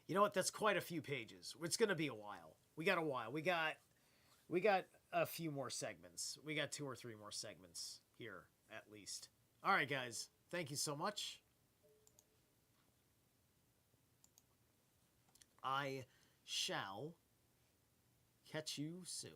S1: You know what? That's quite a few pages. It's going to be a while. We got a while. We got a few more segments. We got 2 or 3 more segments here, at least. All right, guys. Thank you so much. I shall catch you soon.